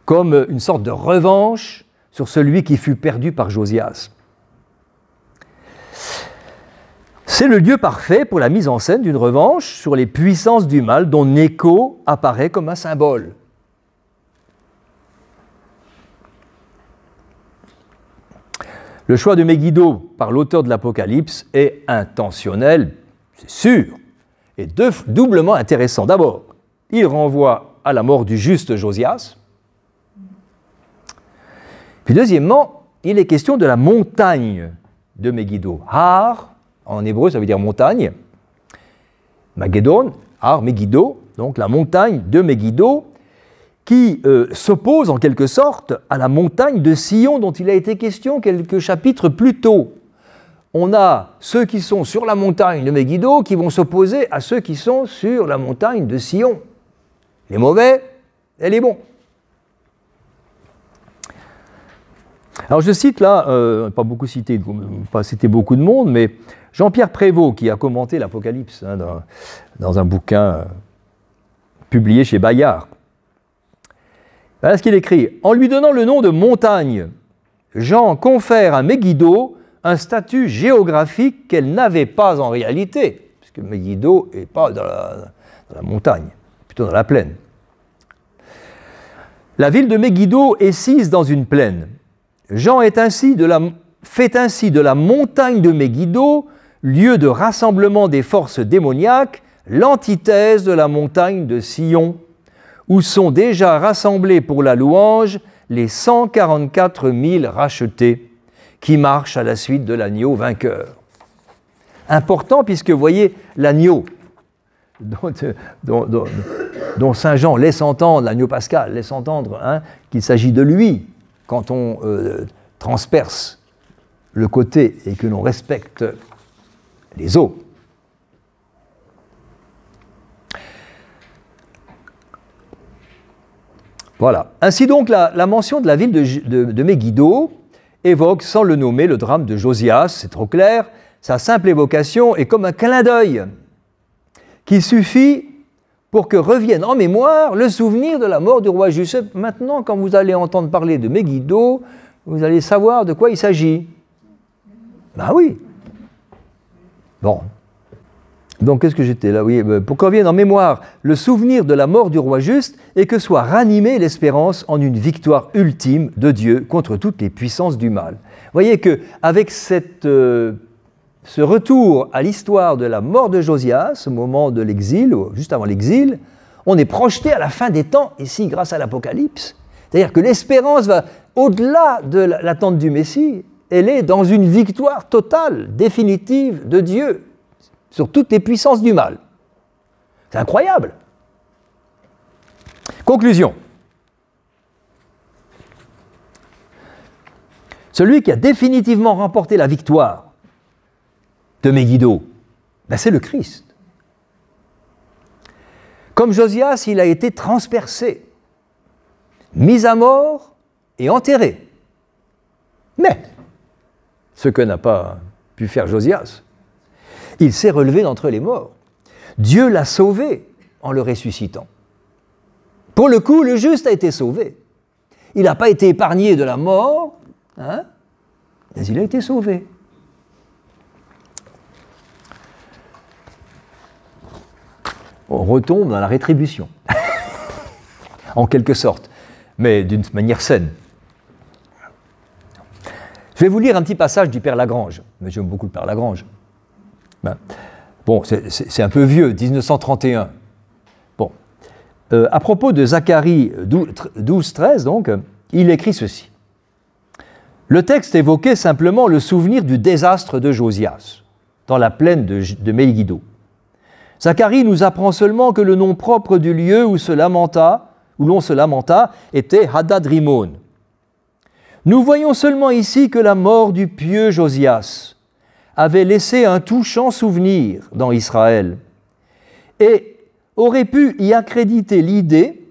comme une sorte de revanche sur celui qui fut perdu par Josias. C'est le lieu parfait pour la mise en scène d'une revanche sur les puissances du mal dont Nécho apparaît comme un symbole. Le choix de Megiddo par l'auteur de l'Apocalypse est intentionnel, c'est sûr, et doublement intéressant. D'abord, il renvoie à la mort du juste Josias. Puis deuxièmement, il est question de la montagne de Megiddo. Har, en hébreu, ça veut dire montagne. Mageddon, Har, Megiddo, donc la montagne de Megiddo, qui s'oppose en quelque sorte à la montagne de Sion dont il a été question quelques chapitres plus tôt. On a ceux qui sont sur la montagne de Megiddo qui vont s'opposer à ceux qui sont sur la montagne de Sion. Les mauvais et les bons. Alors je cite là, pas cité beaucoup de monde, mais Jean-Pierre Prévost qui a commenté l'Apocalypse, hein, dans un bouquin publié chez Bayard. Voilà ce qu'il écrit. En lui donnant le nom de montagne, Jean confère à Megiddo un statut géographique qu'elle n'avait pas en réalité, puisque Megiddo n'est pas dans la montagne, plutôt dans la plaine. La ville de Megiddo est sise dans une plaine. Jean fait ainsi de la montagne de Megiddo, lieu de rassemblement des forces démoniaques, l'antithèse de la montagne de Sion, où sont déjà rassemblés pour la louange les 144 000 rachetés qui marchent à la suite de l'agneau vainqueur. Important puisque, vous voyez, l'agneau dont Saint Jean laisse entendre, l'agneau pascal, laisse entendre, hein, qu'il s'agit de lui quand on transperce le côté et que l'on respecte les os. Voilà. Ainsi donc, la mention de la ville de Megiddo évoque, sans le nommer, le drame de Josias, c'est trop clair. Sa simple évocation est comme un clin d'œil qui suffit pour que revienne en mémoire le souvenir de la mort du roi juste. Maintenant, quand vous allez entendre parler de Megiddo, vous allez savoir de quoi il s'agit. Ben oui. Bon. Donc, qu'est-ce que j'étais là? Oui, pour qu'on revienne en mémoire le souvenir de la mort du roi juste et que soit ranimée l'espérance en une victoire ultime de Dieu contre toutes les puissances du mal. Vous voyez qu'avec ce retour à l'histoire de la mort de Josias, au moment de l'exil, ou juste avant l'exil, on est projeté à la fin des temps, ici, grâce à l'Apocalypse. C'est-à-dire que l'espérance va au-delà de l'attente du Messie, elle est dans une victoire totale, définitive de Dieu sur toutes les puissances du mal. C'est incroyable. Conclusion. Celui qui a définitivement remporté la victoire de Megiddo, ben c'est le Christ. Comme Josias, il a été transpercé, mis à mort et enterré. Mais, ce que n'a pas pu faire Josias, il s'est relevé d'entre les morts. Dieu l'a sauvé en le ressuscitant. Pour le coup, le juste a été sauvé. Il n'a pas été épargné de la mort, hein, mais il a été sauvé. On retombe dans la rétribution, en quelque sorte, mais d'une manière saine. Je vais vous lire un petit passage du Père Lagrange, mais j'aime beaucoup le Père Lagrange. Ben, bon, c'est un peu vieux, 1931. Bon, à propos de Zacharie 12-13, donc, il écrit ceci. Le texte évoquait simplement le souvenir du désastre de Josias, dans la plaine de Megiddo. Zacharie nous apprend seulement que le nom propre du lieu où l'on se lamenta était Hadad-Rimon. Nous voyons seulement ici que la mort du pieux Josias avait laissé un touchant souvenir dans Israël et aurait pu y accréditer l'idée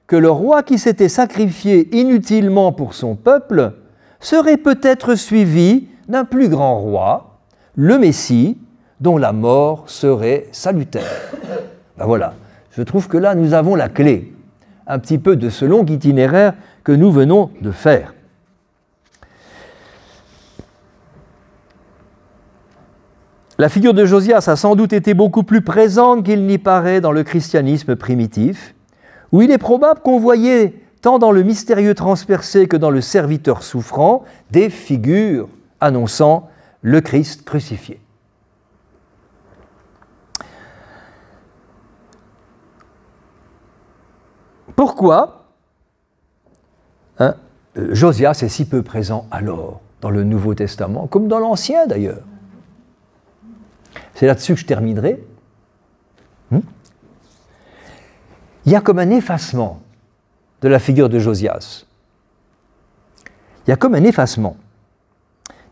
que le roi qui s'était sacrifié inutilement pour son peuple serait peut-être suivi d'un plus grand roi, le Messie, dont la mort serait salutaire. Ben voilà, je trouve que là nous avons la clé, un petit peu de ce long itinéraire que nous venons de faire. La figure de Josias a sans doute été beaucoup plus présente qu'il n'y paraît dans le christianisme primitif, où il est probable qu'on voyait, tant dans le mystérieux transpercé que dans le serviteur souffrant, des figures annonçant le Christ crucifié. Pourquoi Josias est si peu présent alors dans le Nouveau Testament, comme dans l'Ancien d'ailleurs? C'est là-dessus que je terminerai. Il y a comme un effacement de la figure de Josias. Il y a comme un effacement,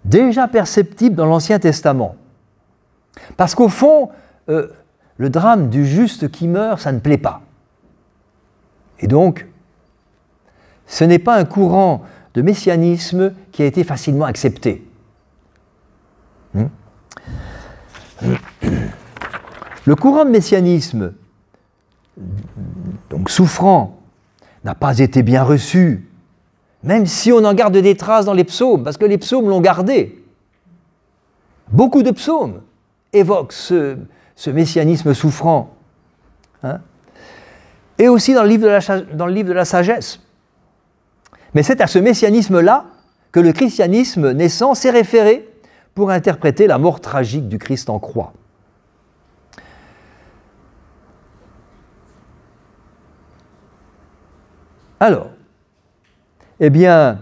déjà perceptible dans l'Ancien Testament. Parce qu'au fond, le drame du juste qui meurt, ça ne plaît pas. Et donc, ce n'est pas un courant de messianisme qui a été facilement accepté. Le courant de messianisme, donc souffrant, n'a pas été bien reçu, même si on en garde des traces dans les psaumes, parce que les psaumes l'ont gardé. Beaucoup de psaumes évoquent ce messianisme souffrant. Et aussi dans le livre de la sagesse. Mais c'est à ce messianisme-là que le christianisme naissant s'est référé pour interpréter la mort tragique du Christ en croix. Alors, eh bien,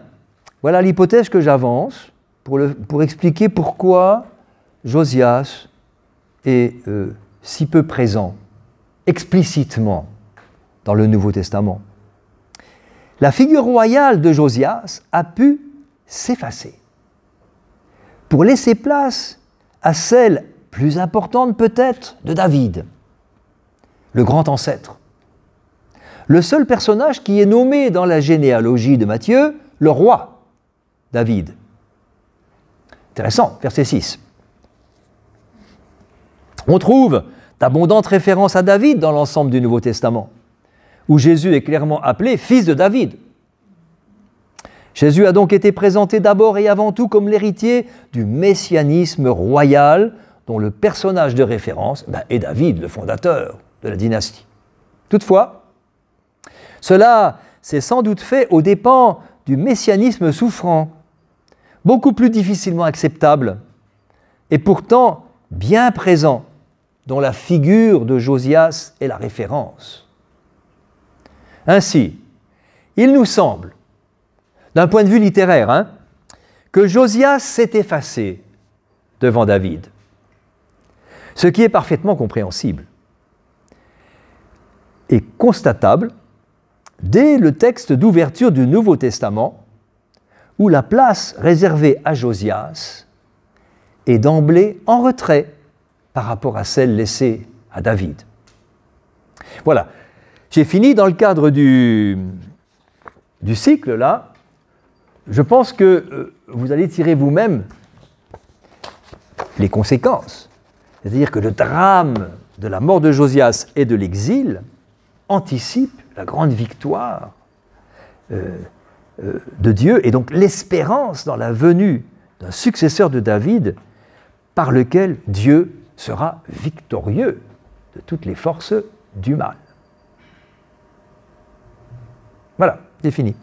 voilà l'hypothèse que j'avance pour expliquer pourquoi Josias est si peu présent, explicitement, dans le Nouveau Testament. La figure royale de Josias a pu s'effacer pour laisser place à celle plus importante peut-être de David, le grand ancêtre. Le seul personnage qui est nommé dans la généalogie de Matthieu, le roi David. Intéressant, verset 6. On trouve d'abondantes références à David dans l'ensemble du Nouveau Testament, où Jésus est clairement appelé fils de David. Jésus a donc été présenté d'abord et avant tout comme l'héritier du messianisme royal, dont le personnage de référence est David, le fondateur de la dynastie. Toutefois, cela s'est sans doute fait aux dépens du messianisme souffrant, beaucoup plus difficilement acceptable, et pourtant bien présent, dont la figure de Josias est la référence. Ainsi, il nous semble, d'un point de vue littéraire, que Josias s'est effacé devant David, ce qui est parfaitement compréhensible et constatable dès le texte d'ouverture du Nouveau Testament, où la place réservée à Josias est d'emblée en retrait par rapport à celle laissée à David. Voilà. J'ai fini dans le cadre du cycle, là. Je pense que vous allez tirer vous-même les conséquences. C'est-à-dire que le drame de la mort de Josias et de l'exil anticipe la grande victoire de Dieu et donc l'espérance dans la venue d'un successeur de David par lequel Dieu sera victorieux de toutes les forces du mal. Voilà, c'est fini.